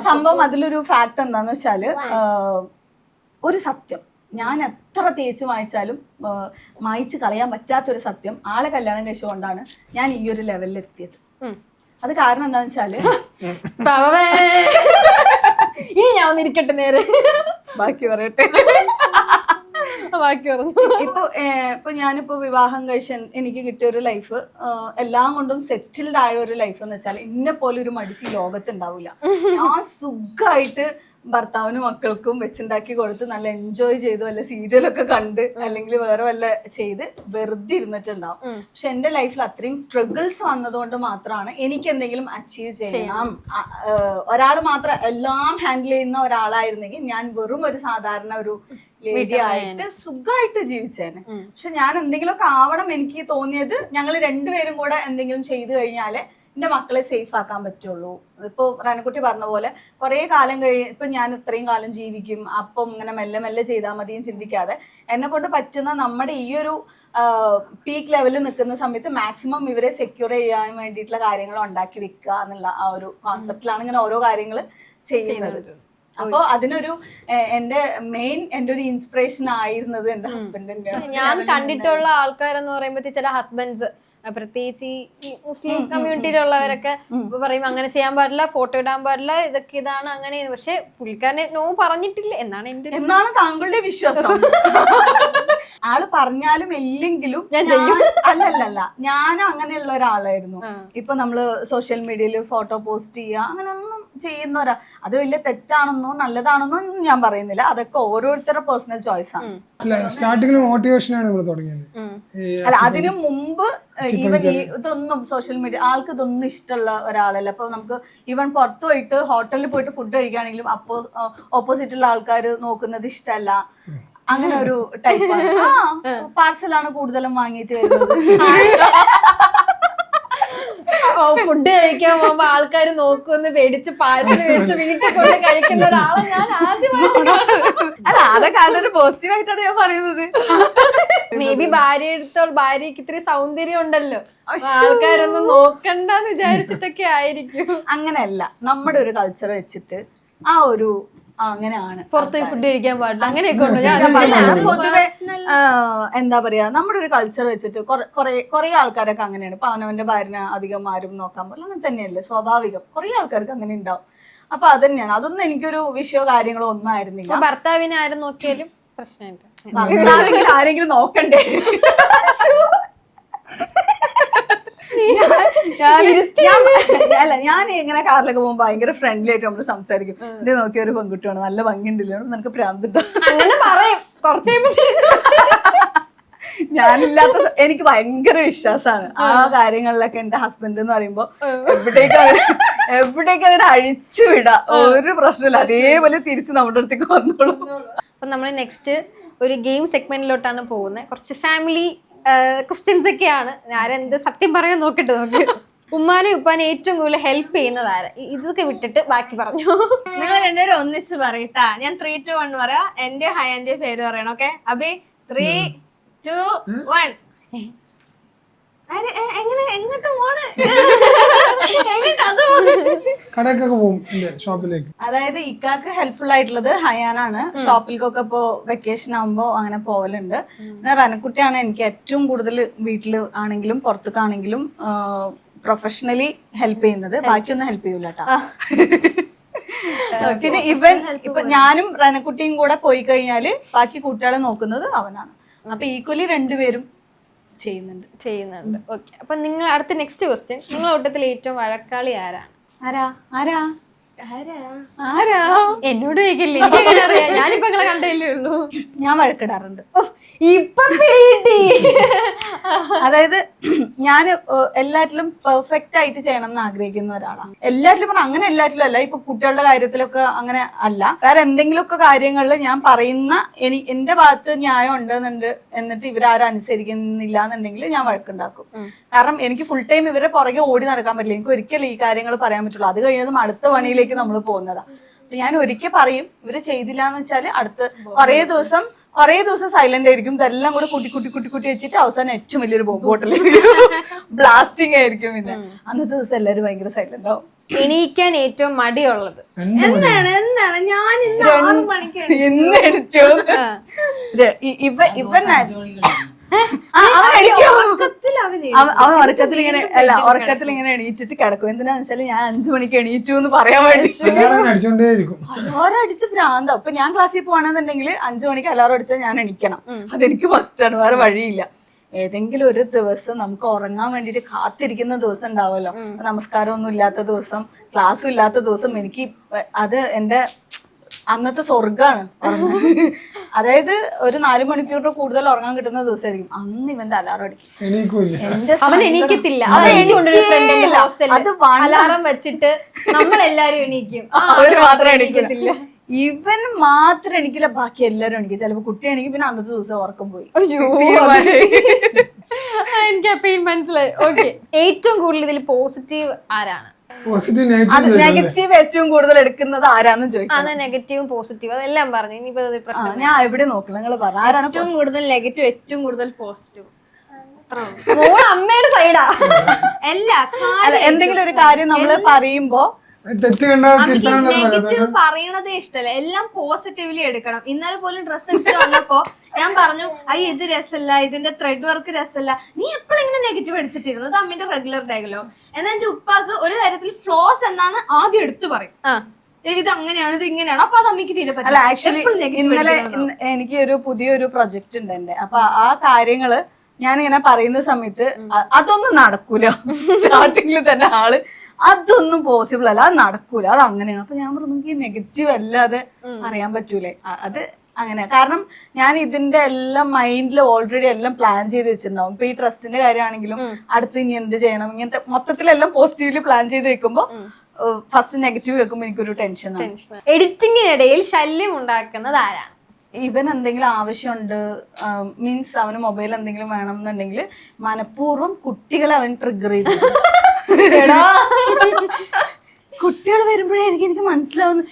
സംഭവം അതിലൊരു ഫാക്ട് എന്താന്ന് വെച്ചാല്, ഒരു സത്യം ഞാൻ എത്ര തേച്ച് മായ്ച്ചാലും മായ്ച്ച് കളയാൻ പറ്റാത്തൊരു സത്യം, ആളെ കല്യാണം കഴിച്ചുകൊണ്ടാണ് ഞാൻ ഈ ഒരു ലെവലിൽ എത്തിയത്. അത് കാരണം എന്താന്ന് വെച്ചാല്, ഇനി ഞാൻ ഒന്നിരിക്കട്ടെ നേരെ ബാക്കി പറയട്ടെ. ബാക്കി പറഞ്ഞു. ഇപ്പൊ ഞാനിപ്പോ വിവാഹം കഴിച്ച എനിക്ക് കിട്ടിയ ഒരു ലൈഫ്, എല്ലാം കൊണ്ടും സെറ്റിൽഡ് ആയ ഒരു ലൈഫ് എന്ന് വെച്ചാൽ ഇന്നെ പോലെ ഒരു മടിച്ച് ലോകത്തുണ്ടാവില്ല. ഞാൻ സുഖമായിട്ട് ഭർത്താവിനും മക്കൾക്കും വെച്ചുണ്ടാക്കി കൊടുത്ത് നല്ല എൻജോയ് ചെയ്ത് വല്ല സീരിയലൊക്കെ കണ്ട് അല്ലെങ്കിൽ വേറെ വല്ല ചെയ്ത് വെറുതെ ഇരുന്നിട്ടുണ്ടാവും. പക്ഷെ എന്റെ ലൈഫിൽ അത്രയും സ്ട്രഗിൾസ് വന്നതുകൊണ്ട് മാത്രമാണ് എനിക്ക് എന്തെങ്കിലും അച്ചീവ് ചെയ്യണം. ഒരാൾ മാത്രം എല്ലാം ഹാൻഡിൽ ചെയ്യുന്ന ഒരാളായിരുന്നെങ്കിൽ ഞാൻ വെറും ഒരു സാധാരണ ഒരു ലേഡി ആയിട്ട് സുഖമായിട്ട് ജീവിച്ചേനെ. പക്ഷെ ഞാൻ എന്തെങ്കിലുമൊക്കെ ആവണം എനിക്ക് തോന്നിയത്, ഞങ്ങൾ രണ്ടുപേരും കൂടെ എന്തെങ്കിലും ചെയ്തു കഴിഞ്ഞാലേ എന്റെ മക്കളെ സേഫ് ആക്കാൻ പറ്റുള്ളൂ. ഇപ്പൊ റനക്കുട്ടി പറഞ്ഞ പോലെ കുറെ കാലം ഇപ്പൊ ഞാൻ ഇത്രയും കാലം ജീവിക്കും, അപ്പം ഇങ്ങനെ മെല്ലെ മെല്ലെ ചെയ്താൽ മതിയും ചിന്തിക്കാതെ എന്നെ കൊണ്ട് പറ്റുന്ന നമ്മുടെ ഈ ഒരു പീക്ക് ലെവലിൽ നിൽക്കുന്ന സമയത്ത് മാക്സിമം ഇവരെ സെക്യൂർ ചെയ്യാൻ വേണ്ടിയിട്ടുള്ള കാര്യങ്ങൾ ഉണ്ടാക്കി വെക്കുക എന്നുള്ള ആ ഒരു കോൺസെപ്റ്റിലാണ് ഇങ്ങനെ ഓരോ കാര്യങ്ങൾ ചെയ്യുന്നത്. അപ്പൊ അതിനൊരു എന്റെ ഒരു ഇൻസ്പിറേഷൻ ആയിരുന്നത് എന്റെ ഹസ്ബൻഡിന്റെ. ഞാൻ കണ്ടിട്ടുള്ള ആൾക്കാരെന്ന് പറയുമ്പോ ചില ഹസ്ബൻഡ്സ്, പ്രത്യേകിച്ച് ഈ മുസ്ലിം കമ്മ്യൂണിറ്റിയിലുള്ളവരൊക്കെ പറയും അങ്ങനെ ചെയ്യാൻ പാടില്ല, ഫോട്ടോ ഇടാൻ പാടില്ല, ഇതൊക്കെ ഇതാണ് അങ്ങനെ. പക്ഷെ പുള്ളിക്കാരനെ നോ പറഞ്ഞിട്ടില്ല എന്നാണ് താങ്കളുടെ വിശ്വാസം. ആള് പറഞ്ഞാലും ഇല്ലെങ്കിലും അല്ലല്ല, ഞാനും അങ്ങനെയുള്ള ഒരാളായിരുന്നു. ഇപ്പൊ നമ്മള് സോഷ്യൽ മീഡിയയിൽ ഫോട്ടോ പോസ്റ്റ് ചെയ്യുക അങ്ങനെയൊന്നും ചെയ്യുന്നവരാ. അത് വലിയ തെറ്റാണെന്നോ നല്ലതാണെന്നോ ഞാൻ പറയുന്നില്ല, അതൊക്കെ ഓരോരുത്തരുടെ പേഴ്സണൽ ചോയ്സ് ആണ്. സ്റ്റാർട്ടിങ്ങിൽ മോട്ടിവേഷനാണ് നമ്മൾ തുടങ്ങിയത്. അല്ല, അതിനു മുമ്പ് ഈവൻ ഇതൊന്നും സോഷ്യൽ മീഡിയ ആൾക്ക് ഇതൊന്നും ഇഷ്ടമുള്ള ഒരാളല്ല. അപ്പൊ നമുക്ക് ഈവൻ പുറത്തു പോയിട്ട് ഹോട്ടലിൽ പോയിട്ട് ഫുഡ് കഴിക്കുകയാണെങ്കിലും ഓപ്പോസിറ്റുള്ള ആൾക്കാർ നോക്കുന്നത് ഇഷ്ടമല്ല, അങ്ങനെ ഒരു ടൈപ്പാണ്. പാർസലാണ് കൂടുതലും വാങ്ങിയിട്ട് വരുന്നത്. ഫുഡ് കഴിക്കാൻ പോകുമ്പോ ആൾക്കാർ നോക്കുമെന്ന് പേടിച്ച് പാഴ്സൽ മേടിച്ച് വീട്ടിൽ കൊണ്ട് കഴിക്കുന്ന ഒരാളെ ഞാൻ ആദ്യമായിട്ട്. അല്ല, അതൊക്കെ അതിനൊരു പോസിറ്റീവ് ആയിട്ടാണ് ഞാൻ പറയുന്നത്. മേ ബി ഭാര്യക്ക് ഇത്തിരി സൗന്ദര്യം ഉണ്ടല്ലോ, ആൾക്കാരൊന്നും നോക്കണ്ടെന്ന് വിചാരിച്ചിട്ടൊക്കെ ആയിരിക്കും. അങ്ങനെയല്ല, നമ്മുടെ ഒരു കൾച്ചർ വെച്ചിട്ട് ആ ഒരു അങ്ങനെയാണ് പുറത്തുപോയി ഫുഡ് കഴിക്കാൻ പാടില്ല അങ്ങനെയൊക്കെ പൊതുവെ എന്താ പറയാ, നമ്മുടെ ഒരു കൾച്ചർ വെച്ചിട്ട് കുറെ ആൾക്കാരൊക്കെ അങ്ങനെയാണ്. ഇപ്പൊ അവനവന്റെ ഭാര്യനെ അധികം ആരും നോക്കാൻ പാടില്ല, അങ്ങനെ തന്നെയല്ലേ സ്വാഭാവികം. കുറെ ആൾക്കാർക്ക് അങ്ങനെ ഉണ്ടാവും. അപ്പൊ അതന്നെയാണ്, അതൊന്നും എനിക്കൊരു വിഷയോ കാര്യങ്ങളോ ഒന്നും ആയിരുന്നില്ല. ഭർത്താവിനെ ആരും നോക്കിയാലും പ്രശ്നമില്ല, ഭർത്താവെങ്കിലും ആരെങ്കിലും നോക്കണ്ടേ. അല്ല, ഞാൻ ഇങ്ങനെ കാറിലൊക്കെ പോകുമ്പോ ഭയങ്കര ഫ്രണ്ട്ലി ആയിട്ട് നമ്മള് സംസാരിക്കും. ഇത് നോക്കിയ ഒരു പെൺകുട്ടിയാണ്, നല്ല ഭംഗിയുണ്ടല്ലോ, നിനക്ക് പ്രാന്തുണ്ടോ അങ്ങനെ പറയും. കുറച്ച് ഞാനില്ലാത്ത എനിക്ക് ഭയങ്കര വിശ്വാസമാണ് ആ കാര്യങ്ങളിലൊക്കെ. എന്റെ ഹസ്ബൻഡ് എന്ന് പറയുമ്പോ എവിടേക്ക് അങ്ങനെ അഴിച്ചു വിടാം, ഒരു പ്രശ്നമില്ല, അതേപോലെ തിരിച്ച് നമ്മുടെ അടുത്തേക്ക് വന്നോളൂ. അപ്പൊ നമ്മള് നെക്സ്റ്റ് ഒരു ഗെയിം സെഗ്മെന്റിലോട്ടാണ് പോകുന്നത്. കുറച്ച് ഫാമിലി ക്വസ്റ്റ്യൻസ് ഒക്കെയാണ്. ആരെന്ത് സത്യം പറയാൻ നോക്കട്ടെ നമുക്ക്. ഉമ്മാനും ഉപ്പാനും ഏറ്റവും കൂടുതൽ ഹെൽപ്പ് ചെയ്യുന്നത് ആരാ? ഇതൊക്കെ വിട്ടിട്ട് ബാക്കി പറഞ്ഞു. നിങ്ങൾ രണ്ടുപേരും ഒന്നിച്ച് പറയട്ടാ. ഞാൻ 3, 2, 1 പറയാ. എന്റെ ഹയാന്റെ പേര് പറയണം. ഓക്കെ അബി? 3, 2, 1. കടയൊക്കെ പോകും ഷോപ്പിലേക്ക്. അതായത് ഇക്കാക്ക് ഹെൽപ്ഫുൾ ആയിട്ടുള്ളത് ഹയാനാണ്. ഷോപ്പിലേക്കൊക്കെ ഇപ്പോ വെക്കേഷൻ ആകുമ്പോ അങ്ങനെ പോവലുണ്ട്. റനക്കുട്ടിയാണ് എനിക്ക് ഏറ്റവും കൂടുതൽ വീട്ടില് ആണെങ്കിലും പുറത്തേക്കാണെങ്കിലും പ്രൊഫഷണലി ഹെൽപ്പ് ചെയ്യുന്നത്. ബാക്കിയൊന്നും ഹെൽപ്പ് ചെയ്യൂല കേട്ടോ. പിന്നെ ഇവൻ ഇപ്പൊ ഞാനും റനക്കുട്ടിയും കൂടെ പോയി കഴിഞ്ഞാല് ബാക്കി കുട്ടികളെ നോക്കുന്നത് അവനാണ്. അപ്പൊ ഈക്വലി രണ്ടുപേരും ചെയ്യുന്നുണ്ട്. ഓക്കെ, അപ്പൊ നിങ്ങൾ അടുത്ത നെക്സ്റ്റ് ക്വസ്റ്റ്യൻ, നിങ്ങളുടെ കൂട്ടത്തിൽ ഏറ്റവും വഴക്കാളി ആരാണ്? ആരാ ആരാ ആരാ എന്നോട് ചോദിക്കില്ലേ, എനിക്ക് എങ്ങനെ അറിയാം? ഞാനിപ്പോ നിങ്ങളെ കണ്ടല്ലേ ഉള്ളൂ. ഞാൻ വഴക്കിടാറുണ്ട്. ഇപ്പൊ പിടികിട്ടി. അതായത് ഞാൻ എല്ലാറ്റിലും പെർഫെക്റ്റ് ആയിട്ട് ചെയ്യണം എന്ന് ആഗ്രഹിക്കുന്ന ഒരാളാണ്. എല്ലാറ്റിലും പറഞ്ഞാൽ അങ്ങനെ എല്ലാറ്റിലും അല്ല, ഇപ്പൊ കുട്ടികളുടെ കാര്യത്തിലൊക്കെ അങ്ങനെ അല്ല, വേറെ എന്തെങ്കിലുമൊക്കെ കാര്യങ്ങളിൽ ഞാൻ പറയുന്ന എന്റെ ഭാഗത്ത് ന്യായം ഉണ്ടെന്നുണ്ട് എന്നിട്ട് ഇവരാരും അനുസരിക്കുന്നില്ല എന്നുണ്ടെങ്കിൽ ഞാൻ വഴക്കുണ്ടാക്കും. കാരണം എനിക്ക് ഫുൾ ടൈം ഇവരെ പുറകെ ഓടി നടക്കാൻ പറ്റില്ല. എനിക്ക് ഒരിക്കലും ഈ കാര്യങ്ങൾ പറയാൻ പറ്റുള്ളൂ. അത് കഴിഞ്ഞതും അടുത്ത പണിയിലേക്ക് നമ്മൾ പോകുന്നതാ. ഞാൻ ഒരിക്കൽ പറയും, ഇവര് ചെയ്തില്ല എന്ന് വെച്ചാല് അടുത്ത് കുറേ ദിവസം സൈലന്റ് ആയിരിക്കും. ഇതെല്ലാം കൂടെ കുട്ടി വെച്ചിട്ട് അവസാനം ഏറ്റവും വലിയൊരു ബോംബ് ബോട്ടിലേക്ക് ബ്ലാസ്റ്റിംഗ് ആയിരിക്കും. പിന്നെ അന്നത്തെ ദിവസം എല്ലാവരും ഭയങ്കര സൈലന്റ് ആവും. എണീക്കാൻ ഏറ്റവും മടിയുള്ളത് എന്താണ് ഞാൻ ഇന്ന് 6 മണിക്ക് ഇന്ന് എണിച്ചു ഇവൻ അവൻ ഉറക്കത്തിൽ ഇങ്ങനെ എണീച്ചിട്ട് കിടക്കും. എന്തിനാന്ന് വെച്ചാല് ഞാൻ 5 മണിക്ക് എണീച്ചു എന്ന് പറയാൻ വേണ്ടി അലാറം അടിച്ച് ഭ്രാന്ത. അപ്പൊ ഞാൻ ക്ലാസ്സിൽ പോവാണെന്നുണ്ടെങ്കിൽ 5 മണിക്ക് അലാറം അടിച്ചാൽ ഞാൻ എണീക്കണം. അതെനിക്ക് മസ്റ്റാണ്, വേറെ വഴിയില്ല. ഏതെങ്കിലും ഒരു ദിവസം നമുക്ക് ഉറങ്ങാൻ വേണ്ടിട്ട് കാത്തിരിക്കുന്ന ദിവസം ഉണ്ടാവുമല്ലോ, നമസ്കാരമൊന്നും ഇല്ലാത്ത ദിവസം, ക്ലാസ്സും ഇല്ലാത്ത ദിവസം, എനിക്ക് അത് എന്റെ അന്നത്തെ സ്വർഗാണ്. അതായത് ഒരു 4 മണിക്കൂറിന് കൂടുതൽ ഉറങ്ങാൻ കിട്ടുന്ന ദിവസമായിരിക്കും. അന്ന് ഇവന്റെ അലാറം അടിക്കും. അവൻ എണീക്കത്തില്ല. അത് അലാറം വെച്ചിട്ട് നമ്മളെല്ലാരും എണീക്കും, അവര് മാത്രം എണീക്കത്തില്ല. ഇവൻ മാത്രം എണീക്കില്ല, ബാക്കി എല്ലാരും എണീക്കും. ചിലപ്പോ കുട്ടി എണീക്കും, പിന്നെ അന്നത്തെ ദിവസം ഉറക്കം പോയി. എനിക്ക് പെയിൻ മനസ്സിലായി. ഓക്കെ, ഏറ്റവും കൂടുതൽ ഇതിൽ പോസിറ്റീവ് ആരാണ്? നെഗറ്റീവ് ഏറ്റവും കൂടുതൽ എടുക്കുന്നത് ആരാന്ന് ചോദിക്കും. അതെ, നെഗറ്റീവും പോസിറ്റീവ് അതെല്ലാം പറഞ്ഞു. ഇനിയിപ്പോ പ്രശ്നം ഞാൻ എവിടെ നോക്കില്ല, നിങ്ങൾ പറഞ്ഞു ആരാണ് ഏറ്റവും കൂടുതൽ നെഗറ്റീവ്, ഏറ്റവും കൂടുതൽ പോസിറ്റീവ്? അമ്മയുടെ സൈഡാ. എന്തെങ്കിലും ഒരു കാര്യം നമ്മള് പറയുമ്പോ നെഗറ്റീവ് പറയണതേ ഇഷ്ടല്ല, എല്ലാം പോസിറ്റീവ്ലി എടുക്കണം. ഇന്നലെ പോലും ഡ്രസ്സ് എടുത്തിട്ട് വന്നപ്പോ ഞാൻ പറഞ്ഞു, അയ്യ ഇത് രസമല്ല, ഇതിന്റെ ത്രെഡ് വർക്ക് രസമല്ല, നീ എപ്പോഴും ഇങ്ങനെ നെഗറ്റീവ് അടിച്ചിട്ടിരുന്നു. അത് അമ്മന്റെ റെഗുലർ ഡയലോഗ്. എന്നാൽ എന്റെ ഉപ്പാക്ക് ഒരു കാര്യത്തിൽ ഫ്ലോസ് എന്നാണ് ആദ്യം എടുത്തു പറയും, ഇത് അങ്ങനെയാണ് ഇത് ഇങ്ങനെയാണ്. അപ്പൊ അത് അമ്മയ്ക്ക് തീരെ അല്ല. ആക്ച്വലി ഇന്നലെ എനിക്ക് ഒരു പുതിയൊരു പ്രൊജക്ട് ഉണ്ട് എന്റെ. അപ്പൊ ആ കാര്യങ്ങള് ഞാനിങ്ങനെ പറയുന്ന സമയത്ത് അതൊന്നും നടക്കൂല. സ്റ്റാർട്ടിങ്ങിൽ തന്നെ ആള് അതൊന്നും പോസിബിൾ അല്ല, അത് നടക്കൂല, അത് അങ്ങനെയാണ്. അപ്പൊ ഞാൻ പറഞ്ഞു, നമുക്ക് നെഗറ്റീവ് അല്ലാതെ അറിയാൻ പറ്റൂലേ? അത് അങ്ങനെ. കാരണം ഞാൻ ഇതിന്റെ എല്ലാം മൈൻഡിൽ ഓൾറെഡി എല്ലാം പ്ലാൻ ചെയ്ത് വെച്ചിട്ടുണ്ടാവും. ഇപ്പൊ ഈ ട്രസ്റ്റിന്റെ കാര്യമാണെങ്കിലും അടുത്ത് ഇനി എന്ത് ചെയ്യണം, ഇങ്ങനത്തെ മൊത്തത്തിലെല്ലാം പോസിറ്റീവ്ലി പ്ലാൻ ചെയ്ത് വെക്കുമ്പോ ഫസ്റ്റ് നെഗറ്റീവ് വെക്കുമ്പോ എനിക്കൊരു ടെൻഷനാണ്. എഡിറ്റിങ്ങിനിടയിൽ ശല്യം ഉണ്ടാക്കുന്നത് ആരാണ്? ഇവൻ എന്തെങ്കിലും ആവശ്യമുണ്ട്, മീൻസ് അവന് മൊബൈൽ എന്തെങ്കിലും വേണം എന്നുണ്ടെങ്കിൽ മനഃപൂർവ്വം കുട്ടികളെ അവൻ ട്രിഗർ ചെയ്തു. കുട്ടികൾ വരുമ്പോഴായിരിക്കും എനിക്ക് മനസ്സിലാവുന്നു,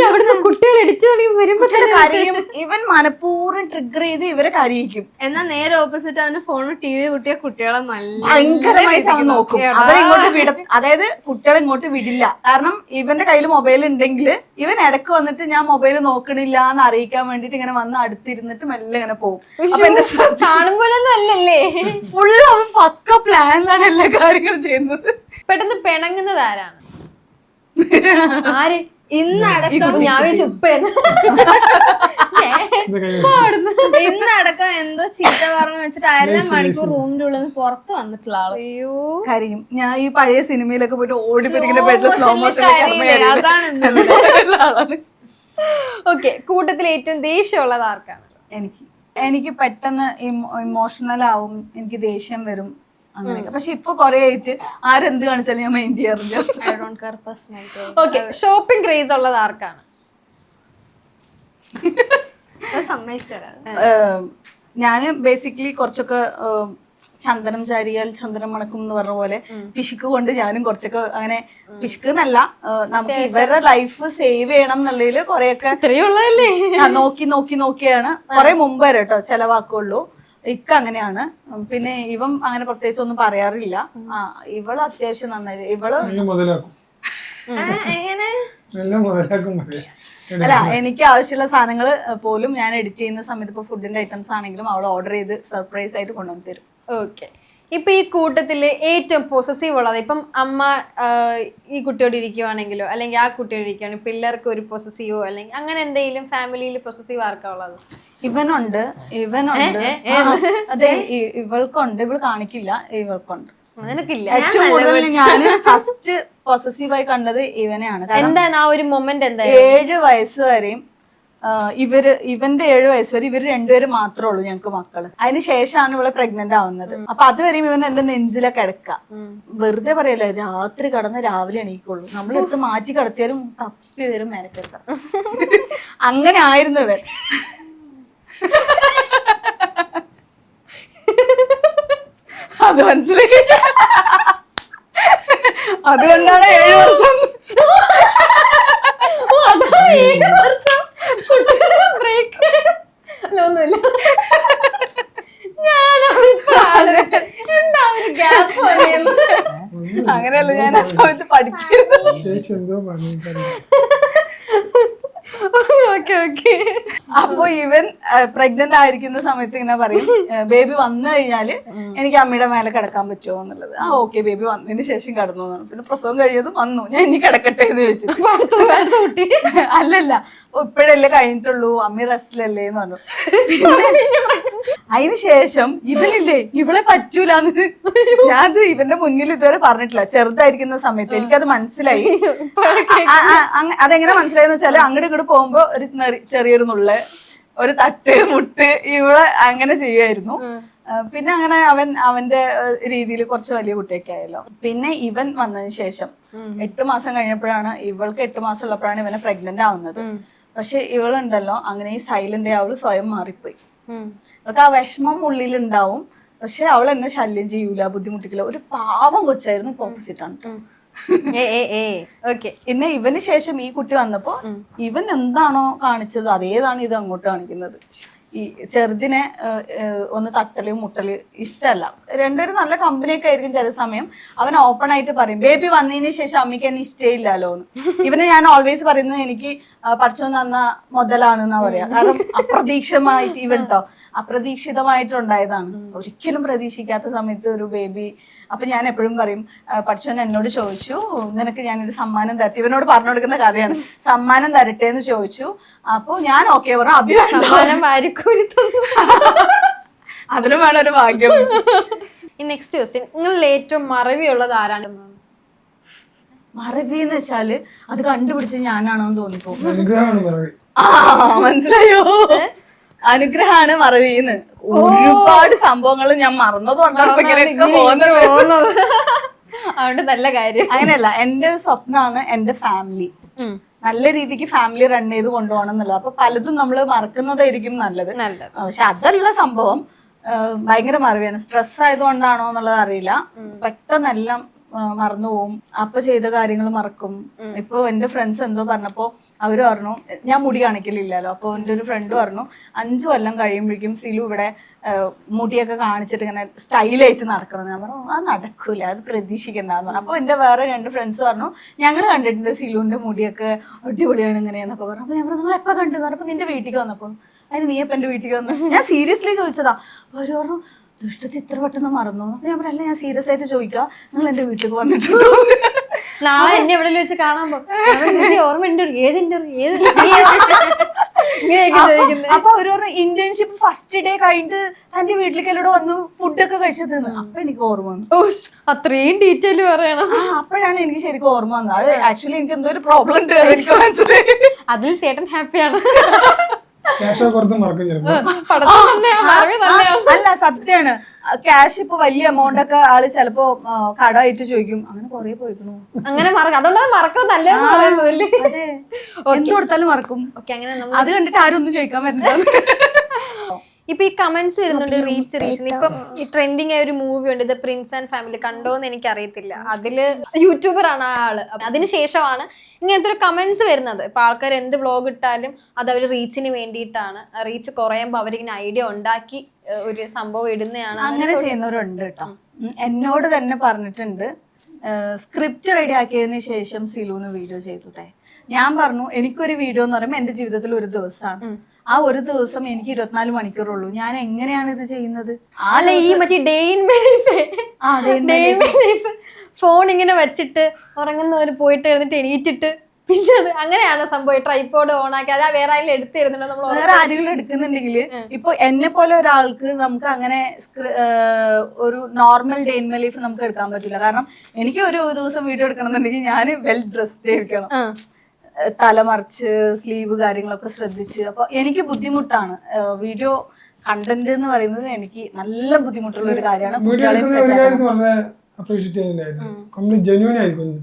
അവിടുന്ന് കുട്ടികൾ എഡിറ്റ് വരുമ്പോ കരയും. ഇവൻ മനഃപൂർവ്വം ട്രിഗർ ചെയ്ത് ഇവരെ കരയിക്കും. എന്നാൽ നേരെ ഓപ്പോസിറ്റ് അവന് ഫോണിൽ ടി വി കുട്ടിയെ കുട്ടികളെ ഭയങ്കരമായിട്ട് അവൻ നോക്കും. അവരിങ്ങോട്ട് അതായത് കുട്ടികളെ ഇങ്ങോട്ട് വിടില്ല. കാരണം ഇവന്റെ കയ്യിൽ മൊബൈൽ ഉണ്ടെങ്കിൽ ഇവൻ ഇടക്ക് വന്നിട്ട് ഞാൻ മൊബൈൽ നോക്കണില്ല എന്ന് അറിയിക്കാൻ വേണ്ടിട്ട് ഇങ്ങനെ വന്ന് അടുത്തിരുന്നിട്ട് മെല്ലെ ഇങ്ങനെ പോകും. അപ്പൊ എന്റെ കാണുമ്പോഴൊന്നും അല്ലല്ലേ, ഫുള്ള് അവൻ പക്ക പ്ലാനിലാണ് എല്ലാ കാര്യങ്ങളും ചെയ്യുന്നത്. പെട്ടെന്ന് പിണങ്ങുന്നത് ആരാണ്? ആര്? ഇന്നടക്കം ഞാൻ ചുപ്പേന്ന് ഇന്നടക്കം എന്തോ ചീത്ത പറഞ്ഞു വെച്ചിട്ട് 1.5 മണിക്കൂർ റൂമിന്റെ ഉള്ളിൽ നിന്ന് പുറത്ത് വന്നിട്ടുള്ള ആള്. അയ്യോ, കരയും. ഞാൻ ഈ പഴയ സിനിമയിലൊക്കെ പോയിട്ട് ഓടിപ്പിടിക്കുന്ന ബെഡിൽ സ്ലോ മോഷൻ. ഓക്കെ, കൂട്ടത്തിൽ ഏറ്റവും ദേഷ്യമുള്ളത് ആർക്കാണ്? എനിക്ക് പെട്ടെന്ന് ഇമോഷണൽ ആവും, എനിക്ക് ദേഷ്യം വരും, അങ്ങനെയൊക്കെ. പക്ഷെ ഇപ്പൊ കൊറേ ആയിട്ട് ആരെന്ത് കാണിച്ചാലും ഞാൻ മൈൻഡ് ചെയ്യാറില്ല. ഓക്കെ, ഷോപ്പിംഗ് ക്രേസ് ഉള്ളത് ആർക്കാണ്? ഞാന് ബേസിക്കലി കുറച്ചൊക്കെ ചന്ദനം ചാരിയാൽ ചന്ദനം മണക്കും എന്ന് പറഞ്ഞ പോലെ പിശുക്ക് കൊണ്ട് ഞാനും കുറച്ചൊക്കെ അങ്ങനെ, പിശുക്ക് എന്നല്ല, നമുക്ക് ഇവരുടെ ലൈഫ് സേവ് ചെയ്യണം എന്നുള്ളതിൽ കൊറേയൊക്കെ നോക്കിയാണ് കുറെ മുമ്പ് വരെ കേട്ടോ ചെലവാക്കുള്ളൂ. ഇക്ക അങ്ങനെയാണ്. പിന്നെ ഇവൻ അങ്ങനെ പ്രത്യേകിച്ച് ഒന്നും പറയാറില്ല. ഇവള് അത്യാവശ്യം നന്നായി ഇവള് അല്ല, എനിക്ക് ആവശ്യമുള്ള സാധനങ്ങൾ പോലും ഞാൻ എഡിറ്റ് ചെയ്യുന്ന സമയത്ത് ഇപ്പൊ ഫുഡിന്റെ ഐറ്റംസ് ആണെങ്കിലും അവൾ ഓർഡർ ചെയ്ത് സർപ്രൈസ് ആയിട്ട് കൊണ്ടുവന്ന് തരും. ഓക്കെ, ഇപ്പൊ ഈ കൂട്ടത്തില് ഏറ്റവും പൊസസീവ് ഉള്ളത് ഇപ്പം അമ്മ ഈ കുട്ടിയോട് ഇരിക്കുവാണെങ്കിലോ അല്ലെങ്കിൽ ആ കുട്ടിയോട് ഇരിക്കുവാണെങ്കിൽ പിള്ളേർക്ക് ഒരു പൊസസീവോ അല്ലെങ്കിൽ അങ്ങനെ എന്തെങ്കിലും ഫാമിലിയിൽ പൊസസീവ് ആർക്കാ ഉള്ളത്? ഇവനുണ്ട്. അതെ, ഇവൾക്കുണ്ട്. ഇവൾ കാണിക്കില്ല, ഇവൾക്കുണ്ട്. നിനക്കില്ല? ഏറ്റവും കൂടുതൽ ഞാൻ ഫസ്റ്റ് പോസസീവായി കണ്ടത് ഇവനെയാണ്. എന്താണ് ആ ഒരു മൊമെന്റ്? എന്താ 7 വയസ്സ് വരെയും ഇവന്റെ 7 വയസ്സ് വരെ ഇവര് രണ്ടുപേരും മാത്രമേ ഉള്ളൂ ഞങ്ങക്ക് മക്കള്. അതിന് ശേഷമാണ് ഇവളെ പ്രഗ്നന്റ് ആവുന്നത്. അപ്പൊ അതുവരെയും ഇവൻ എന്റെ നെഞ്ചിലെ കിടക്ക. വെറുതെ പറയല്ലേ, രാത്രി കടന്ന് രാവിലെ എണീക്കുള്ളൂ. നമ്മളെടുത്ത് മാറ്റി കിടത്തിയാലും തപ്പി വരും മേനക്കെടുത്ത. അങ്ങനെ ആയിരുന്നു ഇവൻ. അത് മനസ്സിലായി. അതുകൊണ്ടാണ് 7 വർഷം ഒന്നുമില്ല. അങ്ങനെയല്ല, ഞാൻ ആ സമയത്ത് പഠിക്കുന്നു. ചേച്ചി എന്തോ പറഞ്ഞു. അപ്പൊ ഇവൻ പ്രഗ്നന്റ് ആയിരിക്കുന്ന സമയത്ത് ഇങ്ങനെ പറയും, ബേബി വന്നു കഴിഞ്ഞാല് എനിക്ക് അമ്മയുടെ മേലെ കിടക്കാൻ പറ്റുമോ എന്നുള്ളത്. ആ ഓക്കെ, ബേബി വന്നതിന് ശേഷം കിടന്നു എന്നാണ്. പിന്നെ പ്രസവം കഴിയതും വന്നു, ഞാൻ ഇനി കിടക്കട്ടെ എന്ന് ചോദിച്ചു. അല്ലല്ല, ഇപ്പോഴല്ലേ കഴിഞ്ഞിട്ടുള്ളൂ, അമ്മ റെസ്റ്റിലല്ലേ എന്ന് പറഞ്ഞു. അതിന് ശേഷം ഇവനില്ലേ, ഇവളെ പറ്റൂലെന്ന് ഞാനത് ഇവന്റെ മുന്നിൽ ഇതുവരെ പറഞ്ഞിട്ടില്ല. ചെറുതായിരിക്കുന്ന സമയത്ത് എനിക്കത് മനസ്സിലായി. അതെങ്ങനെ മനസ്സിലായെന്ന് വെച്ചാല് അങ്ങോട്ട് ഇങ്ങോട്ട് പോകുമ്പോ ഒരു ചെറിയൊരു നുള്ള്, ഒരു തട്ട് മുട്ട് ഇവളെ അങ്ങനെ ചെയ്യുമായിരുന്നു. പിന്നെ അങ്ങനെ അവന്റെ രീതിയിൽ കുറച്ച് വലിയ കുട്ടിയൊക്കെ ആയല്ലോ. പിന്നെ ഇവൻ വന്നതിന് ശേഷം 8 മാസം കഴിഞ്ഞപ്പോഴാണ്, ഇവൾക്ക് 8 മാസം ഉള്ളപ്പോഴാണ് ഇവനെ പ്രഗ്നന്റ് ആവുന്നത്. പക്ഷെ ഇവളുണ്ടല്ലോ അങ്ങനെ ഈ സൈലന്റ് അവള് സ്വയം മാറിപ്പോയി. അവൾക്ക് ആ വിഷമം ഉള്ളിലുണ്ടാവും, പക്ഷെ അവൾ എന്നെ ശല്യം ചെയ്യൂല, ബുദ്ധിമുട്ടിക്കില്ല. ഒരു പാവം കൊച്ചായിരുന്നു. ഇപ്പൊ ഓപ്പോസിറ്റ് ആണ്. പിന്നെ ഇവന് ശേഷം ഈ കുട്ടി വന്നപ്പോ ഇവൻ എന്താണോ കാണിച്ചത് അതേതാണ് ഇത് അങ്ങോട്ട് കാണിക്കുന്നത്. ഈ ചെറുതിനെ ഒന്ന് തട്ടല് മുട്ടല് ഇഷ്ടമല്ല. രണ്ടുപേരും നല്ല കമ്പനിയൊക്കെ ആയിരിക്കും. ചില സമയം അവൻ ഓപ്പൺ ആയിട്ട് പറയും, ബേബി വന്നതിന് ശേഷം അമ്മയ്ക്ക് എന്നെ ഇഷ്ടമില്ലല്ലോ എന്ന്. ഇവനെ ഞാൻ ഓൾവേസ് പറയുന്നത് എനിക്ക് പഠിച്ചു തന്ന മുതലാണെന്നാ പറയാ. കാരണം അപ്രതീക്ഷിതമായിട്ട് ഇവൻട്ടോ അപ്രതീക്ഷിതമായിട്ടുണ്ടായതാണ്. ഒരിക്കലും പ്രതീക്ഷിക്കാത്ത സമയത്ത് ഒരു ബേബി. അപ്പൊ ഞാൻ എപ്പോഴും പറയും, പഠിച്ചവൻ എന്നോട് ചോദിച്ചു നിനക്ക് ഞാനൊരു സമ്മാനം തരട്ടെ. ഇവനോട് പറഞ്ഞു കൊടുക്കുന്ന കഥയാണ്. സമ്മാനം തരട്ടെ എന്ന് ചോദിച്ചു. അപ്പൊ ഞാൻ ഓക്കെ പറഞ്ഞു, അതിനും വേണം ഒരു ഭാഗ്യം. നെക്സ്റ്റ് ക്വസ്റ്റ്യൻ, നിങ്ങളിൽ ഏറ്റവും മറവിയുള്ളത് ആരാണ്? മറവി എന്ന് വെച്ചാല് അത് കണ്ടുപിടിച്ച് ഞാനാണോന്ന് തോന്നിപ്പോ. അനുഗ്രഹമാണ് മറവി. മനസ്സിലായോ? അനുഗ്രഹാണ് മറവിന്ന്. ഒരുപാട് സംഭവങ്ങൾ ഞാൻ മറന്നതുകൊണ്ടാണ് ഇങ്ങനെയൊക്കെ പോകുന്നത്. അതുകൊണ്ട് നല്ല കാര്യം. അങ്ങനെയല്ല, എന്റെ സ്വപ്നമാണ് എന്റെ ഫാമിലി നല്ല രീതിക്ക് ഫാമിലി റൺ ചെയ്ത് കൊണ്ടുപോകണം എന്നുള്ളത്. അപ്പൊ പലതും നമ്മൾ മറക്കുന്നതായിരിക്കും നല്ലത്. പക്ഷെ അതല്ല സംഭവം. ഭയങ്കര മറവിയാണ്. സ്ട്രെസ് ആയതുകൊണ്ടാണോ എന്നുള്ളത് അറിയില്ല. പെട്ടെന്നെല്ലാം മറന്നു പോവും. അപ്പൊ ചെയ്ത കാര്യങ്ങൾ മറക്കും. ഇപ്പൊ എന്റെ ഫ്രണ്ട്സ് എന്തോ പറഞ്ഞപ്പോ അവര് പറഞ്ഞു, ഞാൻ മുടി കാണിക്കലില്ലല്ലോ. അപ്പൊ എന്റെ ഒരു ഫ്രണ്ട് പറഞ്ഞു, 5 കൊല്ലം കഴിയുമ്പോഴേക്കും സിലു ഇവിടെ മുടിയൊക്കെ കാണിച്ചിട്ട് ഇങ്ങനെ സ്റ്റൈലായിട്ട് നടക്കണം. ഞാൻ പറഞ്ഞു, അത് നടക്കൂല, അത് പ്രതീക്ഷിക്കണ്ടെന്ന് പറഞ്ഞു. അപ്പൊ എന്റെ വേറെ 2 ഫ്രണ്ട്സ് പറഞ്ഞു, ഞങ്ങൾ കണ്ടിട്ടുണ്ട് സിലുവിന്റെ മുടിയൊക്കെ അടിപൊളിയാണ് ഇങ്ങനെയെന്നൊക്കെ പറഞ്ഞു. അപ്പൊ ഞാൻ പറഞ്ഞു, നിങ്ങൾ എപ്പോ കണ്ടു? പറഞ്ഞപ്പോ നിന്റെ വീട്ടിലേക്ക് വന്നപ്പോ. അതിന് നീ എപ്പോ എന്റെ വീട്ടിലേക്ക് വന്നു? ഞാൻ സീരിയസ്ലി ചോദിച്ചതാ. അവര് പറഞ്ഞു, ദുഷ്ടത്തിൽ ഇത്ര പെട്ടെന്ന് മറന്നു. അപ്പൊ ഞാൻ പറയല്ല, ഞാൻ സീരിയസ് ആയിട്ട് ചോദിക്കാം, നിങ്ങൾ എന്റെ വീട്ടിലേക്ക് വന്നിട്ടുണ്ടോ? നാളെ എന്നെ എവിടെ വെച്ച് കാണാൻ ഓർമ്മ അപ്പൊ ഒരു ഇന്റേൺഷിപ്പ് ഫസ്റ്റ് ഡേ കഴിഞ്ഞിട്ട് തന്റെ വീട്ടിലേക്ക് എന്നോട് വന്നു ഫുഡൊക്കെ കഴിച്ചത്. അപ്പൊ എനിക്ക് ഓർമ്മ വന്നു. അത്രയും ഡീറ്റെയിൽ പറയണം. അപ്പോഴാണ് എനിക്ക് ശരിക്കും ഓർമ്മ വന്നത്. അത് ആക്ച്വലി എനിക്ക് എന്തോ ഒരു പ്രോബ്ലം ഉണ്ട്, എനിക്ക് മനസ്സിലായി. അതിൽ ചേട്ടൻ ഹാപ്പിയാണ്. അല്ല, സത്യാണ്. ക്യാഷ് ഇപ്പൊ വലിയ എമൗണ്ട് ഒക്കെ ആള് ചിലപ്പോ കടമായിട്ട് ചോദിക്കും. അങ്ങനെ കൊറേ പോയിക്കണു. അങ്ങനെ അതുകൊണ്ടാണ് മറക്കുന്നത്. നല്ലതല്ലേ? എന്ത് കൊടുത്താലും മറക്കും. അത് കണ്ടിട്ട് ആരും ഒന്നും ചോദിക്കാൻ പറ്റില്ല. ഇപ്പൊ ഈ കമന്റ്സ് വരുന്നുണ്ട്, റീച്ച് ഇപ്പം ഈ ട്രെൻഡിങ് ആയ ഒരു മൂവി ഉണ്ട്, ദ പ്രിൻസ് ആൻഡ് ഫാമിലി. കണ്ടോന്ന് എനിക്ക് അറിയത്തില്ല. അതില് യൂട്യൂബർ ആണ് ആ ആള്. അതിനുശേഷമാണ് ഇങ്ങനത്തെ ഒരു കമന്റ്സ് വരുന്നത്. ഇപ്പൊ ആൾക്കാർ എന്ത് വ്ളോഗ് ഇട്ടാലും അത് അവര് റീച്ചിന് വേണ്ടിയിട്ടാണ്. റീച്ച് കുറയുമ്പോ അവരിങ്ങനെ ഐഡിയ ഉണ്ടാക്കി ഒരു സംഭവം ഇടുന്നതാണ്. അങ്ങനെ ചെയ്യുന്നവരുണ്ട് കേട്ടോ. എന്നോട് തന്നെ പറഞ്ഞിട്ടുണ്ട്, സ്ക്രിപ്റ്റ് റെഡി ആക്കിയതിന് ശേഷം സിലുന്ന് വീഡിയോ ചെയ്തോട്ടെ. ഞാൻ പറഞ്ഞു, എനിക്കൊരു വീഡിയോ എന്ന് പറയുമ്പോൾ എന്റെ ജീവിതത്തിൽ ഒരു ദിവസമാണ്. ആ ഒരു ദിവസം എനിക്ക് 24 മണിക്കൂറുള്ളൂ. ഞാൻ എങ്ങനെയാണ് ഇത് ചെയ്യുന്നത്? അല്ല ഈ മറ്റേ day in my life phone ഇങ്ങനെ വെച്ചിട്ട് ഉറങ്ങുന്നവര് പോയിട്ട് എഴുന്നിട്ട് എണീറ്റിട്ട് പിന്നെ അത് അങ്ങനെയാണോ സംഭവം? ട്രൈപോഡ് ഓൺ ആക്കി അതാ വേറെ ആരെങ്കിലും എടുത്തിരുന്നുണ്ടോ? നമ്മൾ വേറെ ആരെങ്കിലും എടുക്കുന്നുണ്ടെങ്കിൽ ഇപ്പൊ എന്നെ പോലെ ഒരാൾക്ക് നമുക്ക് അങ്ങനെ ഒരു normal day in my life നമുക്ക് എടുക്കാൻ പറ്റില്ല. കാരണം എനിക്ക് ഒരു ദിവസം വീഡിയോ എടുക്കണമെന്നുണ്ടെങ്കിൽ ഞാൻ വെൽ ഡ്രസ്ഡ് ആയിരിക്കണം, തലമറിച്ച് സ്ലീവ് കാര്യങ്ങളൊക്കെ ശ്രദ്ധിച്ച്. അപ്പൊ എനിക്ക് ബുദ്ധിമുട്ടാണ് വീഡിയോ കണ്ടന്റ് എന്ന് പറയുന്നത്. എനിക്ക് നല്ല ബുദ്ധിമുട്ടുള്ള ഒരു കാര്യമാണ്. വീഡിയോ എടുക്കുന്ന ഒരു കാര്യത്തിൽ വളരെ അപ്രീഷിയേറ്റ് ചെയ്യുന്നുണ്ടായിരുന്നു. കംപ്ലീറ്റ് ജെന്യൂൻ ആയിരിക്കും.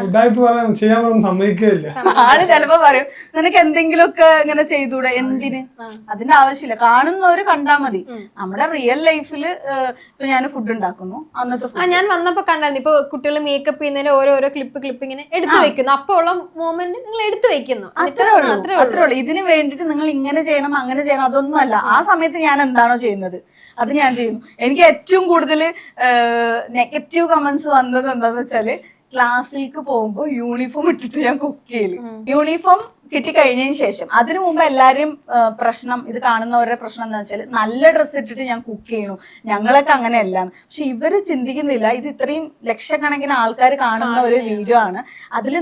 ഉഡായിപ്പ് പറയാൻ ചെയ്യാൻ പറഞ്ഞ സമ്മതിക്കുകയില്ല. ആള് ചിലപ്പോ പറയും നിനക്ക് എന്തെങ്കിലുമൊക്കെ ഇങ്ങനെ ചെയ്തൂടെ, എന്തിന്? അതിന്റെ ആവശ്യമില്ല, കാണുന്നവര് കണ്ടാ മതി. നമ്മുടെ റിയൽ ലൈഫില് ഇപ്പൊ ഞാൻ ഫുഡ് ഉണ്ടാക്കുന്നു, അന്നത്തെ ഞാൻ വന്നപ്പോ കണ്ടായിരുന്നു. ഇപ്പൊ കുട്ടികൾ മേക്കപ്പ് ചെയ്യുന്നതിന് ഓരോരോ ക്ലിപ്പ് ഇങ്ങനെ എടുത്തു വെക്കുന്നു. അപ്പൊ ഉള്ള മൊമെന്റ് നിങ്ങൾ എടുത്തു വെക്കുന്നു. അത്രേ ഉള്ളൂ. ഇതിന് വേണ്ടിട്ട് നിങ്ങൾ ഇങ്ങനെ ചെയ്യണം അങ്ങനെ ചെയ്യണം അതൊന്നും അല്ല. ആ സമയത്ത് ഞാൻ എന്താണോ ചെയ്യുന്നത് അത് ഞാൻ ചെയ്യുന്നു. എനിക്ക് ഏറ്റവും കൂടുതൽ നെഗറ്റീവ് കമന്റ്സ് വന്നത് എന്താന്ന് വെച്ചാല്, ക്ലാസ്സിലേക്ക് പോകുമ്പോൾ യൂണിഫോം ഇട്ടിട്ട് ഞാൻ കുക്ക് ചെയ്യല്. യൂണിഫോം കിട്ടിക്കഴിഞ്ഞതിന് ശേഷം, അതിനു മുമ്പ് എല്ലാവരെയും പ്രശ്നം, ഇത് കാണുന്നവരുടെ പ്രശ്നം എന്താ വെച്ചാൽ നല്ല ഡ്രസ്സ് ഇട്ടിട്ട് ഞാൻ കുക്ക് ചെയ്യണു, ഞങ്ങളൊക്കെ അങ്ങനെയല്ല. പക്ഷെ ഇവര് ചിന്തിക്കുന്നില്ല, ഇത് ഇത്രയും ലക്ഷക്കണക്കിന് ആൾക്കാർ കാണുന്ന ഒരു വീഡിയോ ആണ്. അതിൽ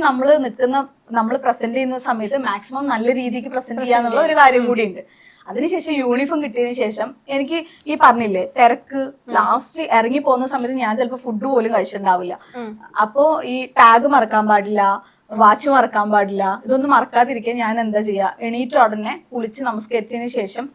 നമ്മൾ പ്രസന്റ് ചെയ്യുന്ന സമയത്ത് മാക്സിമം നല്ല രീതിക്ക് പ്രസന്റ് ചെയ്യാന്നുള്ള ഒരു കാര്യം കൂടി ഉണ്ട്. അതിനുശേഷം യൂണിഫോം കിട്ടിയതിനു ശേഷം എനിക്ക് ഈ പറഞ്ഞില്ലേ തിരക്ക്, ലാസ്റ്റ് ഇറങ്ങി പോകുന്ന സമയത്ത് ഞാൻ ചിലപ്പോൾ ഫുഡ് പോലും കഴിച്ചിട്ടുണ്ടാവില്ല. അപ്പോ ഈ ടാഗ് മറക്കാൻ പാടില്ല, വാച്ച് മറക്കാൻ പാടില്ല. ഇതൊന്നും മറക്കാതിരിക്കാൻ ഞാൻ എന്താ ചെയ്യാ, എണീറ്റ ഉടനെ കുളിച്ച് നമസ്കരിച്ചതിന് ശേഷം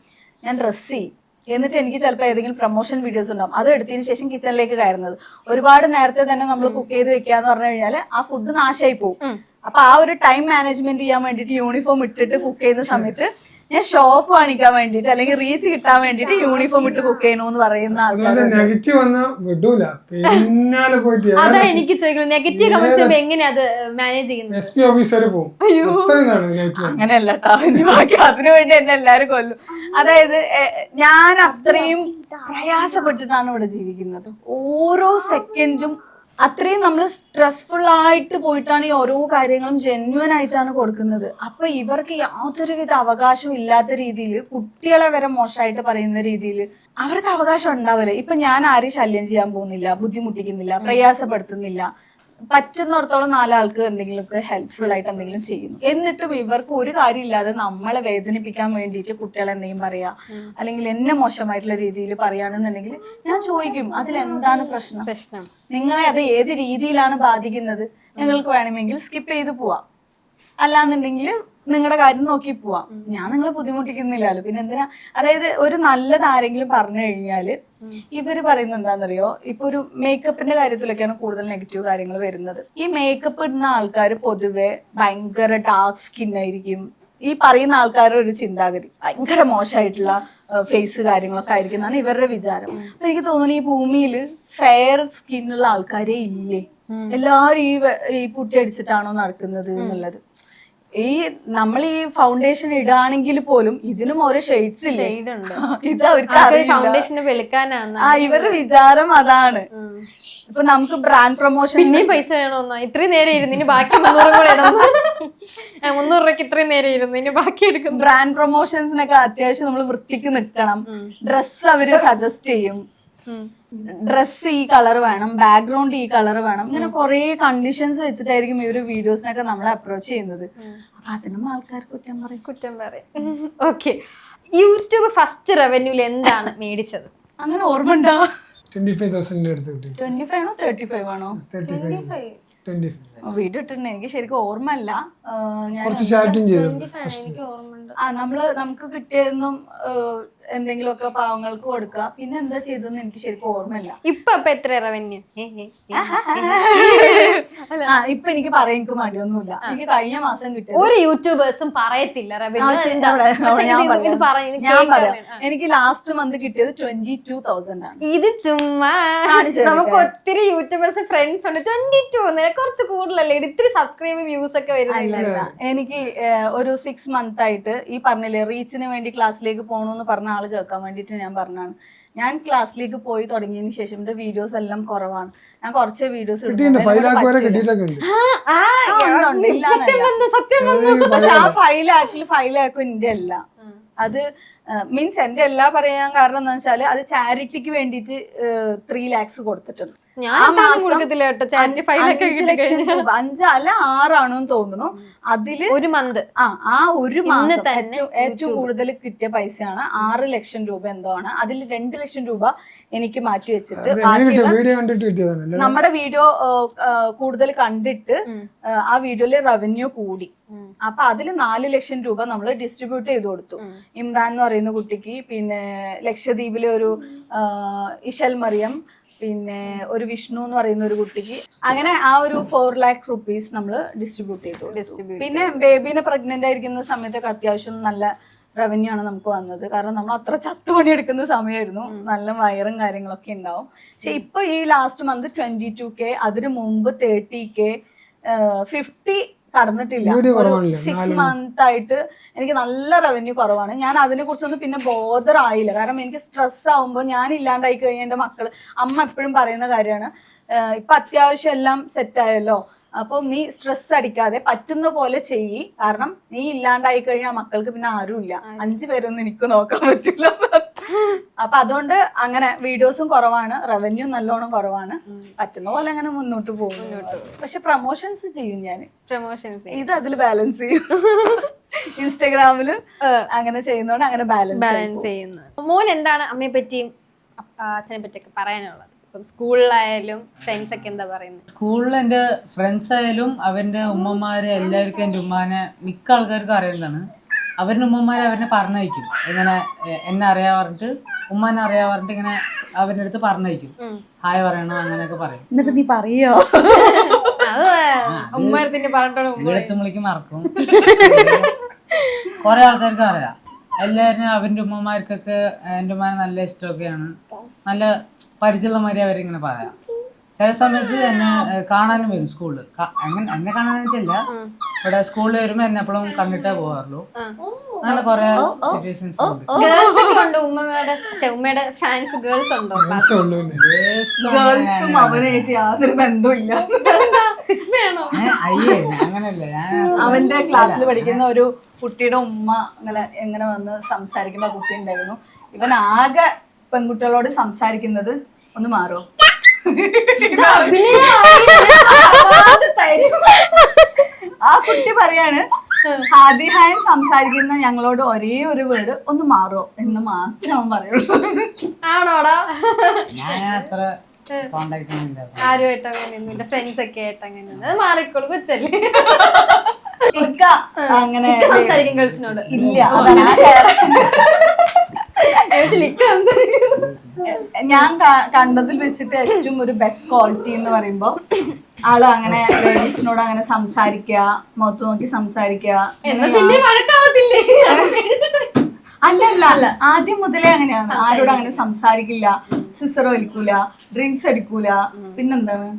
ഞാൻ ഡ്രസ്സ് ചെയ്യും. എന്നിട്ട് എനിക്ക് ചിലപ്പോൾ ഏതെങ്കിലും പ്രൊമോഷൻ വീഡിയോസ് ഉണ്ടാവും, അത് എടുത്തതിന് ശേഷം കിച്ചണിലേക്ക് കയറുന്നത്. ഒരുപാട് നേരത്തെ തന്നെ നമ്മൾ കുക്ക് ചെയ്ത് വെക്കാന്ന് പറഞ്ഞു കഴിഞ്ഞാൽ ആ ഫുഡ് നാശമായി പോകും. അപ്പൊ ആ ഒരു ടൈം മാനേജ്മെന്റ് ചെയ്യാൻ വേണ്ടിട്ട് യൂണിഫോം ഇട്ടിട്ട് കുക്ക് ചെയ്യുന്ന സമയത്ത് ഞാൻ ഷോ ഓഫ് കാണിക്കാൻ വേണ്ടിട്ട് അല്ലെങ്കിൽ റീച്ച് കിട്ടാൻ വേണ്ടിട്ട് യൂണിഫോം ഇട്ട് കുക്ക് ചെയ്യണമെന്ന് പറയുന്ന ആൾക്കാർ നെഗറ്റീവ് വന്നാൽ വിടൂല, പിന്നാലെ പോയിട്ട് അതാ എനിക്ക് ചോദിക്കുന്നത്. നെഗറ്റീവ് കമന്റ്സ് എങ്ങനെയാ അത് മാനേജ് ചെയ്യുന്നത്? SP ഓഫീസ് വരെ പോകും. അങ്ങനെയല്ല കേട്ടോ, ഇനി ബാക്കി അതിനു വേണ്ടി എന്നെ എല്ലാരും കൊല്ലും. അതായത് ഞാൻ അത്രയും പ്രയാസപ്പെട്ടിട്ടാണ് ഇവിടെ ജീവിക്കുന്നത്. ഓരോ സെക്കൻഡും അത്രയും നമ്മൾ സ്ട്രെസ്ഫുൾ ആയിട്ട് പോയിട്ടാണ് ഈ ഓരോ കാര്യങ്ങളും ജെന്യുവൻ ആയിട്ടാണ് കൊടുക്കുന്നത്. അപ്പൊ ഇവർക്ക് യാതൊരുവിധ അവകാശവും ഇല്ലാത്ത രീതിയിൽ, കുട്ടികളെ വരെ മോശമായിട്ട് പറയുന്ന രീതിയിൽ അവർക്ക് അവകാശം ഉണ്ടാവില്ല. ഇപ്പൊ ഞാൻ ആരെയും ശല്യം ചെയ്യാൻ പോകുന്നില്ല, ബുദ്ധിമുട്ടിക്കുന്നില്ല, പ്രയാസപ്പെടുത്തുന്നില്ല. പറ്റുന്നിടത്തോളം നാലാൾക്ക് എന്തെങ്കിലുമൊക്കെ ഹെൽപ്ഫുൾ ആയിട്ട് എന്തെങ്കിലും ചെയ്യുന്നു. എന്നിട്ടും ഇവർക്ക് ഒരു കാര്യമില്ലാതെ നമ്മളെ വേദനിപ്പിക്കാൻ വേണ്ടിയിട്ട് കുട്ടികളെ എന്തെങ്കിലും പറയാ, അല്ലെങ്കിൽ എന്നെ മോശമായിട്ടുള്ള രീതിയിൽ പറയുകയാണെന്നുണ്ടെങ്കിൽ ഞാൻ ചോദിക്കും അതിലെന്താണ് പ്രശ്നം, നിങ്ങളെ അത് ഏത് രീതിയിലാണ് ബാധിക്കുന്നത്? നിങ്ങൾക്ക് വേണമെങ്കിൽ സ്കിപ്പ് ചെയ്ത് പോവാം, അല്ലാന്നുണ്ടെങ്കിൽ നിങ്ങളുടെ കാര്യം നോക്കി പോവാം. ഞാൻ നിങ്ങളെ ബുദ്ധിമുട്ടിക്കുന്നില്ലല്ലോ, പിന്നെ എന്തിനാ? അതായത് ഒരു നല്ലത് ആരെങ്കിലും പറഞ്ഞു കഴിഞ്ഞാല് ഇവര് പറയുന്നത് എന്താണെന്നറിയോ, ഇപ്പൊ ഒരു മേക്കപ്പിന്റെ കാര്യത്തിലൊക്കെയാണ് കൂടുതൽ നെഗറ്റീവ് കാര്യങ്ങൾ വരുന്നത്. ഈ മേക്കപ്പ് ഇടുന്ന ആൾക്കാർ പൊതുവെ ഭയങ്കര ഡാർക്ക് സ്കിൻ ആയിരിക്കും. ഈ പറയുന്ന ആൾക്കാരുടെ ഒരു ചിന്താഗതി ഭയങ്കര മോശമായിട്ടുള്ള ഫേസ് കാര്യങ്ങളൊക്കെ ആയിരിക്കും എന്നാണ് ഇവരുടെ വിചാരം. അപ്പൊ എനിക്ക് തോന്നുന്നു ഈ ഭൂമിയിൽ ഫെയർ സ്കിന്നുള്ള ആൾക്കാരെ ഇല്ലേ, എല്ലാവരും ഈ പുട്ടി അടിച്ചിട്ടാണോ നടക്കുന്നത് എന്നുള്ളത്. ഈ നമ്മൾ ഈ ഫൗണ്ടേഷൻ ഇടാണെങ്കിൽ പോലും ഇതിനും ഓരോ ഷെയ്ഡ്സ് ഇല്ലേ, ഇത് അവർക്ക് ഇവരുടെ വിചാരം അതാണ്. ഇപ്പൊ നമുക്ക് ബ്രാൻഡ് പ്രൊമോഷൻ പിന്നെയും പൈസ വേണമെന്നാ, ഇത്രയും നേരം ഇരുന്ന് ഇനി ബാക്കി 300 കൂടെ ഇടണം. 300 രൂപയ്ക്ക് ഇത്രയും നേരം ഇരുന്ന് ഇനി ബാക്കി എടുക്കും. ബ്രാൻഡ് പ്രൊമോഷൻസിനൊക്കെ അത്യാവശ്യം നമ്മൾ വൃത്തിക്ക് നിൽക്കണം. ഡ്രസ്സ് അവര് സജസ്റ്റ് ചെയ്യും, ഡ്രസ്സ് ഈ കളർ വേണം, ബാക്ക്ഗ്രൗണ്ട് ഈ കളർ വേണം, ഇങ്ങനെ കുറെ കണ്ടീഷൻസ് വെച്ചിട്ടായിരിക്കും ഇവര് വീഡിയോസിനൊക്കെ നമ്മളെ അപ്രോച്ച് ചെയ്യുന്നത്. അപ്പൊ അതിനും ആൾക്കാർ കുറ്റം പറയും. ഓക്കെ, യൂട്യൂബ് ഫസ്റ്റ് റവന്യൂല് എന്താണ് മേടിച്ചത്? അങ്ങനെ ഓർമ്മ ഉണ്ടോ? 25,000 അടുത്ത് കിട്ടി. 25 ആണോ 35 ആണോ? 25. വീഡിയോ ഇട്ടിട്ടുണ്ട്, എനിക്ക് ശരിക്കും ഓർമ്മല്ല. കുറച്ച് ചാറ്റും ചെയ്തിട്ടുണ്ട്. നമുക്ക് കിട്ടിയതൊന്നും എന്തെങ്കിലുമൊക്കെ പാവങ്ങൾക്ക് കൊടുക്കുക, പിന്നെ എന്താ ചെയ്തെന്ന് എനിക്ക് ശരിക്കും ഓർമ്മയില്ല. ഇപ്പൊ എത്ര റവന്യൂ? ഇപ്പൊ എനിക്ക് പറയാൻ മടിയൊന്നുമില്ല. എനിക്ക് കഴിഞ്ഞ മാസം കിട്ടിയത് ഒരു യൂട്യൂബേഴ്സും പറയത്തില്ല റവന്യൂ. എനിക്ക് ലാസ്റ്റ് മന്ത് കിട്ടിയത് 22,000 ആണ്. ഇത് ചുമ്മാ നമുക്ക് ഒത്തിരി യൂട്യൂബേഴ്സ് ഫ്രണ്ട്സ് ഉണ്ട്. 22 കുറച്ച് കൂടുതലല്ലേ, ഇത്തിരി സബ്സ്ക്രൈബ് വ്യൂസ് ഒക്കെ വരുന്നില്ല. എനിക്ക് ഒരു 6 month ആയിട്ട് ഈ പറഞ്ഞില്ലേ റീച്ചിന് വേണ്ടി ക്ലാസ്സിലേക്ക് പോകണമെന്ന് പറഞ്ഞ ആള് കേൾക്കാൻ വേണ്ടിട്ട് ഞാൻ പറഞ്ഞാണ്. ഞാൻ ക്ലാസ്സിലേക്ക് പോയി തുടങ്ങിയതിന് ശേഷം എന്റെ വീഡിയോസ് എല്ലാം കുറവാണ്. ഞാൻ കുറച്ച് വീഡിയോസ് പക്ഷെ ആ 5 lakh എന്റെ അല്ല. അത് മീൻസ് എന്റെ എല്ലാ പറയാൻ കാരണം എന്താ വെച്ചാല് അത് ചാരിറ്റിക്ക് വേണ്ടിയിട്ട് 3 lakhs കൊടുത്തിട്ടുണ്ട്. ഞാൻ എന്തായാലും കൊടുക്കത്തില്ല കേട്ടോ, ചാരിറ്റി 5 ലക്ഷം 5 ലക്ഷം രൂപ, 5 അല്ല 6 ആണെന്ന് തോന്നുന്നു. അതില് ഒരു മന്ത് ആ ഒരു മാസം തന്നെ ഏറ്റവും കൂടുതൽ കിട്ടിയ പൈസയാണ് 6 ലക്ഷം രൂപ എന്തോ ആണ്. അതിൽ 2 ലക്ഷം രൂപ എനിക്ക് മാറ്റി വെച്ചിട്ട് വീഡിയോ കണ്ടിട്ട് കിട്ടിയതാണല്ലേ? നമ്മുടെ വീഡിയോ കൂടുതൽ കണ്ടിട്ട് ആ വീഡിയോയില് റവന്യൂ കൂടി. അപ്പൊ അതിൽ 4 ലക്ഷം രൂപ നമ്മൾ ഡിസ്ട്രിബ്യൂട്ട് ചെയ്ത് കൊടുത്തു. ഇമ്രാൻ എന്ന് പറയുന്ന കുട്ടിക്ക്, പിന്നെ ലക്ഷദ്വീപിലെ ഒരു ഇഷൽ മറിയം, പിന്നെ ഒരു വിഷ്ണു എന്ന് പറയുന്ന ഒരു കുട്ടിക്ക്, അങ്ങനെ ആ ഒരു 4 lakh rupees നമ്മൾ ഡിസ്ട്രിബ്യൂട്ട് ചെയ്തു കൊടുത്തു. പിന്നെ ബേബീനെ പ്രഗ്നന്റ് ആയിരിക്കുന്ന സമയത്തൊക്കെ അത്യാവശ്യം നല്ല റവന്യൂ ആണ് നമുക്ക് വന്നത്. കാരണം നമ്മൾ അത്ര ചത്തുപണി എടുക്കുന്ന സമയമായിരുന്നു, നല്ല വയറും കാര്യങ്ങളൊക്കെ ഉണ്ടാവും. പക്ഷെ ഇപ്പൊ ഈ ലാസ്റ്റ് മന്ത് 22K, അതിനു മുമ്പ് 30K, 50 കടന്നിട്ടില്ല. 6 month ആയിട്ട് എനിക്ക് നല്ല റവന്യൂ കുറവാണ്. ഞാൻ അതിനെ കുറിച്ചൊന്നും പിന്നെ ബോധർ ആയില്ല. കാരണം എനിക്ക് സ്ട്രെസ് ആവുമ്പോൾ ഞാൻ ഇല്ലാണ്ടായി കഴിഞ്ഞാൽ എൻ്റെ മക്കള്, അമ്മ എപ്പോഴും പറയുന്ന കാര്യമാണ്, ഇപ്പൊ അത്യാവശ്യം എല്ലാം സെറ്റായല്ലോ, അപ്പൊ നീ സ്ട്രെസ് അടിക്കാതെ പറ്റുന്ന പോലെ ചെയ്യ്. കാരണം നീ ഇല്ലാണ്ടായി കഴിഞ്ഞാൽ മക്കൾക്ക് പിന്നെ ആരുമില്ല, 5 പേരൊന്നും എനിക്ക് നോക്കാൻ പറ്റില്ല. അപ്പൊ അതുകൊണ്ട് അങ്ങനെ വീഡിയോസും കുറവാണ്, റവന്യൂ നല്ലോണം കുറവാണ്. പറ്റുന്ന പോലെ അങ്ങനെ മുന്നോട്ട് പോകുന്നു. പക്ഷെ പ്രൊമോഷൻസ് ചെയ്യും ഞാൻ, പ്രൊമോഷൻസ് ഇത് അതിൽ ബാലൻസ് ചെയ്യും. ഇൻസ്റ്റാഗ്രാമില് അങ്ങനെ ചെയ്യുന്നോണ്ട് അങ്ങനെ ബാലൻസ് ചെയ്യുന്നു. മോൻ എന്താണ് അമ്മയെ പറ്റിയും അച്ഛനെ പറ്റിയൊക്കെ പറയാനുള്ളത്? ഇപ്പം സ്കൂളിലായാലും ഫ്രണ്ട്സ് ഒക്കെ എന്താ പറയുന്നത്? സ്കൂളിൽ എൻ്റെ ഫ്രണ്ട്സ് ആയാലും അവൻ്റെ ഉമ്മമാരെ എല്ലാവർക്കും എൻ്റെ ഉമ്മാനെ മിക്ക ആൾക്കാർക്കും അറിയുന്നതാണ്. അവരുടെ ഉമ്മമാരെ അവരെ പറഞ്ഞയക്കും, ഇങ്ങനെ എന്നെ അറിയാ പറഞ്ഞിട്ട്, ഉമ്മാനെ അറിയാ പറഞ്ഞിട്ട് ഇങ്ങനെ അവരുടെ അടുത്ത് പറഞ്ഞയക്കും, ഹായ് പറയണോ അങ്ങനെയൊക്കെ പറയും. എന്നിട്ട് നീ പറയോ? വീടത്തും വിളിക്ക് മറക്കും. കുറെ ആൾക്കാർക്ക് അറിയാം, എല്ലാവരും അവൻ്റെ ഉമ്മമാർക്കൊക്കെ എൻ്റെ ഉമ്മാനെ നല്ല ഇഷ്ടമൊക്കെയാണ്, നല്ല പരിചയമുള്ളമാതിരി അവരിങ്ങനെ പറയാം. ചില സമയത്ത് എന്നെ കാണാനും വരും സ്കൂളിൽ. എന്നെ കാണാനായിട്ടില്ല, ഇവിടെ സ്കൂളിൽ വരുമ്പോ എന്നെ എപ്പോഴും കണ്ടിട്ടേ പോകാറുള്ളൂ. അങ്ങനെ കുറെ സിറ്റുവേഷൻസ് ഉണ്ട്. ഗേൾസ് ഒക്കെ ഉണ്ടോ ഉമ്മയുടെ ഫാൻസ്? ഗേൾസ് ഉണ്ടോ? ഗേൾസും അവനായിട്ട് യാതൊരു ബന്ധമില്ല. അയ്യേ അങ്ങനെയല്ല, ഞാൻ അവന്റെ ക്ലാസ്സിൽ പഠിക്കുന്ന ഒരു കുട്ടിയുടെ ഉമ്മ എങ്ങനെ വന്ന് സംസാരിക്കുമ്പോ കുട്ടി ഉണ്ടായിരുന്നു, ഇവൻ ആകെ പെൺകുട്ടികളോട് സംസാരിക്കുന്നത് ഒന്ന് മാറോ, ആ കുട്ടി പറയാണ്, ആദ്യഹായം സംസാരിക്കുന്ന ഞങ്ങളോട് ഒരേ ഒരു വേർഡ് ഒന്ന് മാറോ എന്ന് മാത്രമേ അവൻ പറയുള്ളൂ. ആണോടാ? ഞാൻ അത്ര കോണ്ടാക്ട് ഒന്നും ഇല്ല ആരുമായിട്ട് അങ്ങനെ ഫ്രണ്ട്സ് ഒക്കെ ആയിട്ട് അങ്ങനെ അത് മാറിക്കോളൂ, കൊച്ചല്ലേ? അങ്ങനെ സംസാരിക്കും ഗേൾസിനോട്? ഇല്ല, അതാണ് ഞാൻ കണ്ടതിൽ വെച്ചിട്ട് ഏറ്റവും ഒരു ബെസ്റ്റ് ക്വാളിറ്റി എന്ന് പറയുമ്പോ ആള് അങ്ങനെ ലേഡീസിനോട് അങ്ങനെ സംസാരിക്കുക, മുഖത്ത് നോക്കി സംസാരിക്കുക. അല്ല, ആദ്യം മുതലേ അങ്ങനെയാണ്, ആരോടും അങ്ങനെ സംസാരിക്കില്ല, സിസറോ വലിക്കൂല, ഡ്രിങ്ക്സ് അടിക്കൂല, പിന്നെന്താണ്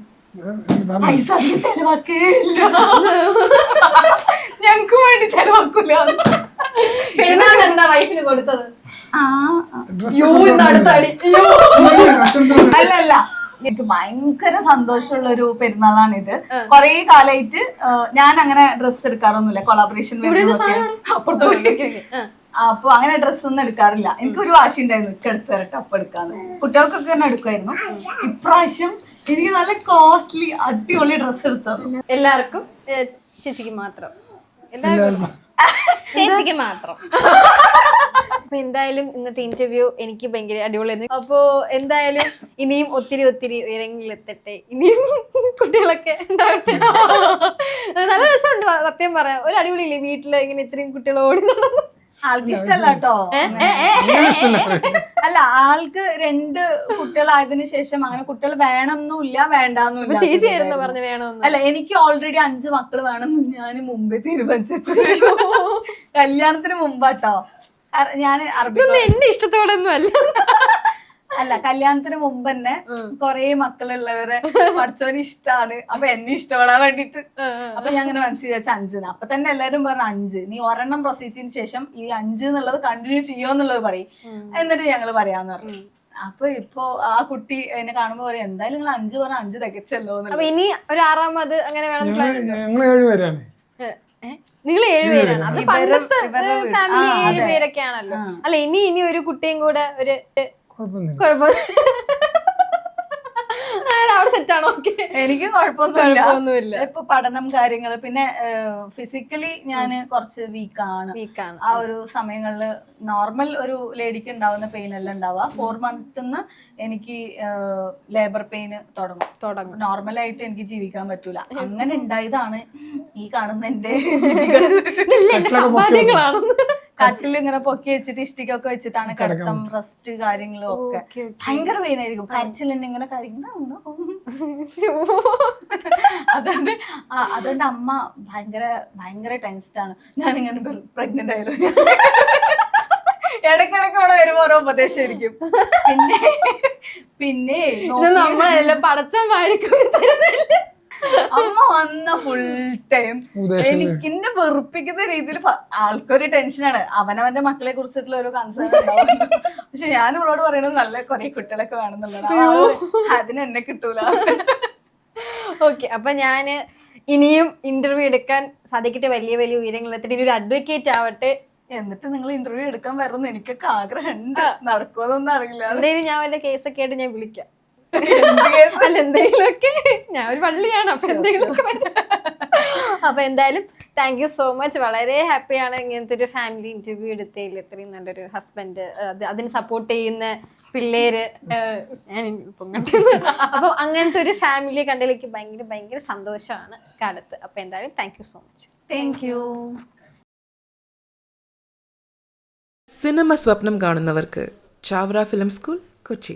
പൈസ അധികം ചെലവാക്കില്ല, ഞങ്ങക്ക് വേണ്ടി ചെലവാക്കൂല. എന്താ വൈഫിന് കൊടുത്തത്? അല്ലല്ല, എനിക്ക് ഭയങ്കര സന്തോഷമുള്ള ഒരു പെരുന്നാളാണിത്. കൊറേ കാലായിട്ട് ഞാൻ അങ്ങനെ ഡ്രസ്സ് എടുക്കാറൊന്നുമില്ല, കൊളാബറേഷൻ അപ്പുറത്ത് പോയി. അപ്പൊ അങ്ങനെ ഡ്രസ്സൊന്നും എടുക്കാറില്ല. എനിക്കൊരു വാശി ഉണ്ടായിരുന്നു, എനിക്ക് എടുത്തു തരട്ടെ അപ്പൊ എടുക്കാന്ന്. കുട്ടികൾക്കൊക്കെ തന്നെ എടുക്കുമായിരുന്നു. ഇപ്രാവശ്യം എനിക്ക് നല്ല കോസ്റ്റ്ലി അടിപൊളി ഡ്രസ്സ് എടുത്തത്. എല്ലാവർക്കും? ചേച്ചിക്ക് മാത്രം? എല്ലാവർക്കും ചേച്ചിക്ക് മാത്രം. അപ്പൊ എന്തായാലും ഇന്നത്തെ ഇന്റർവ്യൂ എനിക്ക് ഭയങ്കര അടിപൊളിയായിരുന്നു. അപ്പൊ എന്തായാലും ഇനിയും ഒത്തിരി ഉയരങ്ങളിലെത്തട്ടെ, ഇനിയും കുട്ടികളൊക്കെ ഉണ്ടാവട്ടെ. നല്ല രസമുണ്ട് സത്യം പറയാം. ഒരു അടിപൊളിയില്ലേ വീട്ടില് ഇങ്ങനെ ഇത്രയും കുട്ടികൾ ഓടി നടന്നു? ആൾക്ക് ഇഷ്ടല്ല കേട്ടോ, അല്ല ആൾക്ക് 2 കുട്ടികളായതിനു ശേഷം അങ്ങനെ കുട്ടികൾ വേണമെന്നില്ല, വേണ്ടെന്നില്ല. ചേച്ചി ആയിരുന്നു പറഞ്ഞു വേണമെന്ന്? അല്ല, എനിക്ക് ഓൾറെഡി 5 മക്കൾ വേണമെന്ന് ഞാൻ മുമ്പേ തീരുമാനിച്ചു, കല്യാണത്തിന് മുമ്പാട്ടോ. ഞാൻ എന്റെ ഇഷ്ടത്തോടൊന്നും അല്ല, കല്യാണത്തിന് മുമ്പ് തന്നെ കൊറേ മക്കളുള്ളവരെ പഠിച്ചോന് ഇഷ്ടാണ്, അപ്പൊ എന്നെ ഇഷ്ടപ്പെടാൻ വേണ്ടിട്ട്. അപ്പൊ ഞാൻ അങ്ങനെ മനസ്സിലാച്ച 5. അപ്പൊ തന്നെ എല്ലാരും പറഞ്ഞു 5, നീ ഒരെണ്ണം പ്രസവിച്ചതിന് ശേഷം ഈ 5 എന്നുള്ളത് കണ്ടിന്യൂ ചെയ്യുമെന്നുള്ളത് പറയും, എന്നിട്ട് ഞങ്ങള് പറയാന്ന് പറഞ്ഞു. അപ്പൊ ഇപ്പൊ ആ കുട്ടി എന്നെ കാണുമ്പോ പറയും, എന്തായാലും നിങ്ങൾ 5 പറഞ്ഞ 5 തികച്ചല്ലോ. അപ്പൊ ഇനി ഒരു 6ാമത് അങ്ങനെ വേണം? ഞങ്ങൾ 7 പേരാണ്. നിങ്ങൾ 7 പേരാണ്. അത് പണ്ടത്തെ ഇവരുടെ വീട്. ഫാമിലി 7 പേരൊക്കെയാണല്ലോ. അല്ല ഇനി ഒരു കുട്ടിയും കൂടെ ഒരു കുഴപ്പമൊന്നുമില്ല. കുഴപ്പം അവിടെ സെറ്റാണോ? ഓക്കെ, എനിക്ക് കുഴപ്പമൊന്നുമില്ല. കുഴപ്പമൊന്നുമില്ല. ഇപ്പൊ പഠനം കാര്യങ്ങള് പിന്നെ ഫിസിക്കലി ഞാൻ കുറച്ച് വീക്കാണ്. വീക്കാണ്. ആ ഒരു സമയങ്ങളില് നോർമൽ ഒരു ലേഡിക്ക് ഉണ്ടാവുന്ന പെയിൻ എല്ലാം ഉണ്ടാവുക 4 മന്ത്ന്ന് എനിക്ക് ലേബർ പെയിന് തുടങ്ങും. നോർമലായിട്ട് എനിക്ക് ജീവിക്കാൻ പറ്റൂല. അങ്ങനെ ഉണ്ടായതാണ് ഈ കാണുന്ന എന്റെ സമ്പാദ്യങ്ങളാണെന്ന്. കട്ടിൽ ഇങ്ങനെ പൊക്കി വെച്ചിട്ട് ഇഷ്ടികൊക്കെ വെച്ചിട്ടാണ് കിടത്തം, റെസ്റ്റ് കാര്യങ്ങളും ഒക്കെ. ഭയങ്കര പെയിൻ ആയിരിക്കും. കരച്ചിൽ തന്നെ ഇങ്ങനെ കരിക്കുന്ന അതുകൊണ്ട് അമ്മ ഭയങ്കര ടെൻസ്ഡ് ആണ്. ഞാനിങ്ങനെ പ്രഗ്നന്റ് ആയിരുന്നു. ഇടയ്ക്കിടയ്ക്ക് അവിടെ വരുമ്പോ ഓരോ ഉപദേശമായിരിക്കും. പിന്നെ നമ്മളെല്ലാം പടച്ചം വാരിക്കും തരുന്നില്ല. അമ്മ വന്ന ഫുൾ ടൈം എനിക്ക് എന്നെ വെറുപ്പിക്കുന്ന രീതിയിൽ ആൾക്കൊരു ടെൻഷനാണ്. അവനവന്റെ മക്കളെ കുറിച്ചിട്ടുള്ള ഒരു കൺസേൺ ഉണ്ടാവും. പക്ഷെ ഞാൻ ഇവളോട് പറയണത് നല്ല കുറെ കുട്ടികളൊക്കെ വേണമെന്നുള്ളത്. അതിന് എന്നെ കിട്ടൂല. ഓക്കെ, അപ്പൊ ഞാന് ഇനിയും ഇന്റർവ്യൂ എടുക്കാൻ സാധിക്കട്ടെ, വലിയ വലിയ ഉയരങ്ങളെത്തിട്ട് ഇനി ഒരു അഡ്വക്കേറ്റ് ആവട്ടെ. എന്നിട്ട് നിങ്ങൾ ഇന്റർവ്യൂ എടുക്കാൻ വരുന്ന എനിക്കൊക്കെ ആഗ്രഹമുണ്ട്. നടക്കുമെന്നൊന്നും അറിയില്ല. എന്തായാലും ഞാൻ വല്ല കേസൊക്കെ ആയിട്ട് ഞാൻ വിളിക്കാം. അല്ല എന്തെങ്കിലുമൊക്കെ, ഞാൻ ഒരു പള്ളിയാണ്. അപ്പൊ എന്തെങ്കിലുമൊക്കെ. അപ്പൊ എന്തായാലും താങ്ക് യു സോ മച്ച്. വളരെ ഹാപ്പിയാണ് ഇങ്ങനത്തെ ഒരു ഫാമിലി ഇന്റർവ്യൂ എടുത്തതിൽ. ഇത്രയും നല്ലൊരു ഹസ്ബൻഡ്, അതിന് സപ്പോർട്ട് ചെയ്യുന്ന പിള്ളേര്, ഞാൻ ഇപ്പം കണ്ടത്. അപ്പൊ അങ്ങനത്തെ ഒരു ഫാമിലിയെ കണ്ടതിലേക്ക് ഭയങ്കര സന്തോഷമാണ് കാലത്ത്. അപ്പൊ എന്തായാലും thank you so much. Thank you. Cinema സ്വപ്നം കാണുന്നവർക്ക് ചാവറ ഫിലിം സ്കൂൾ, കൊച്ചി.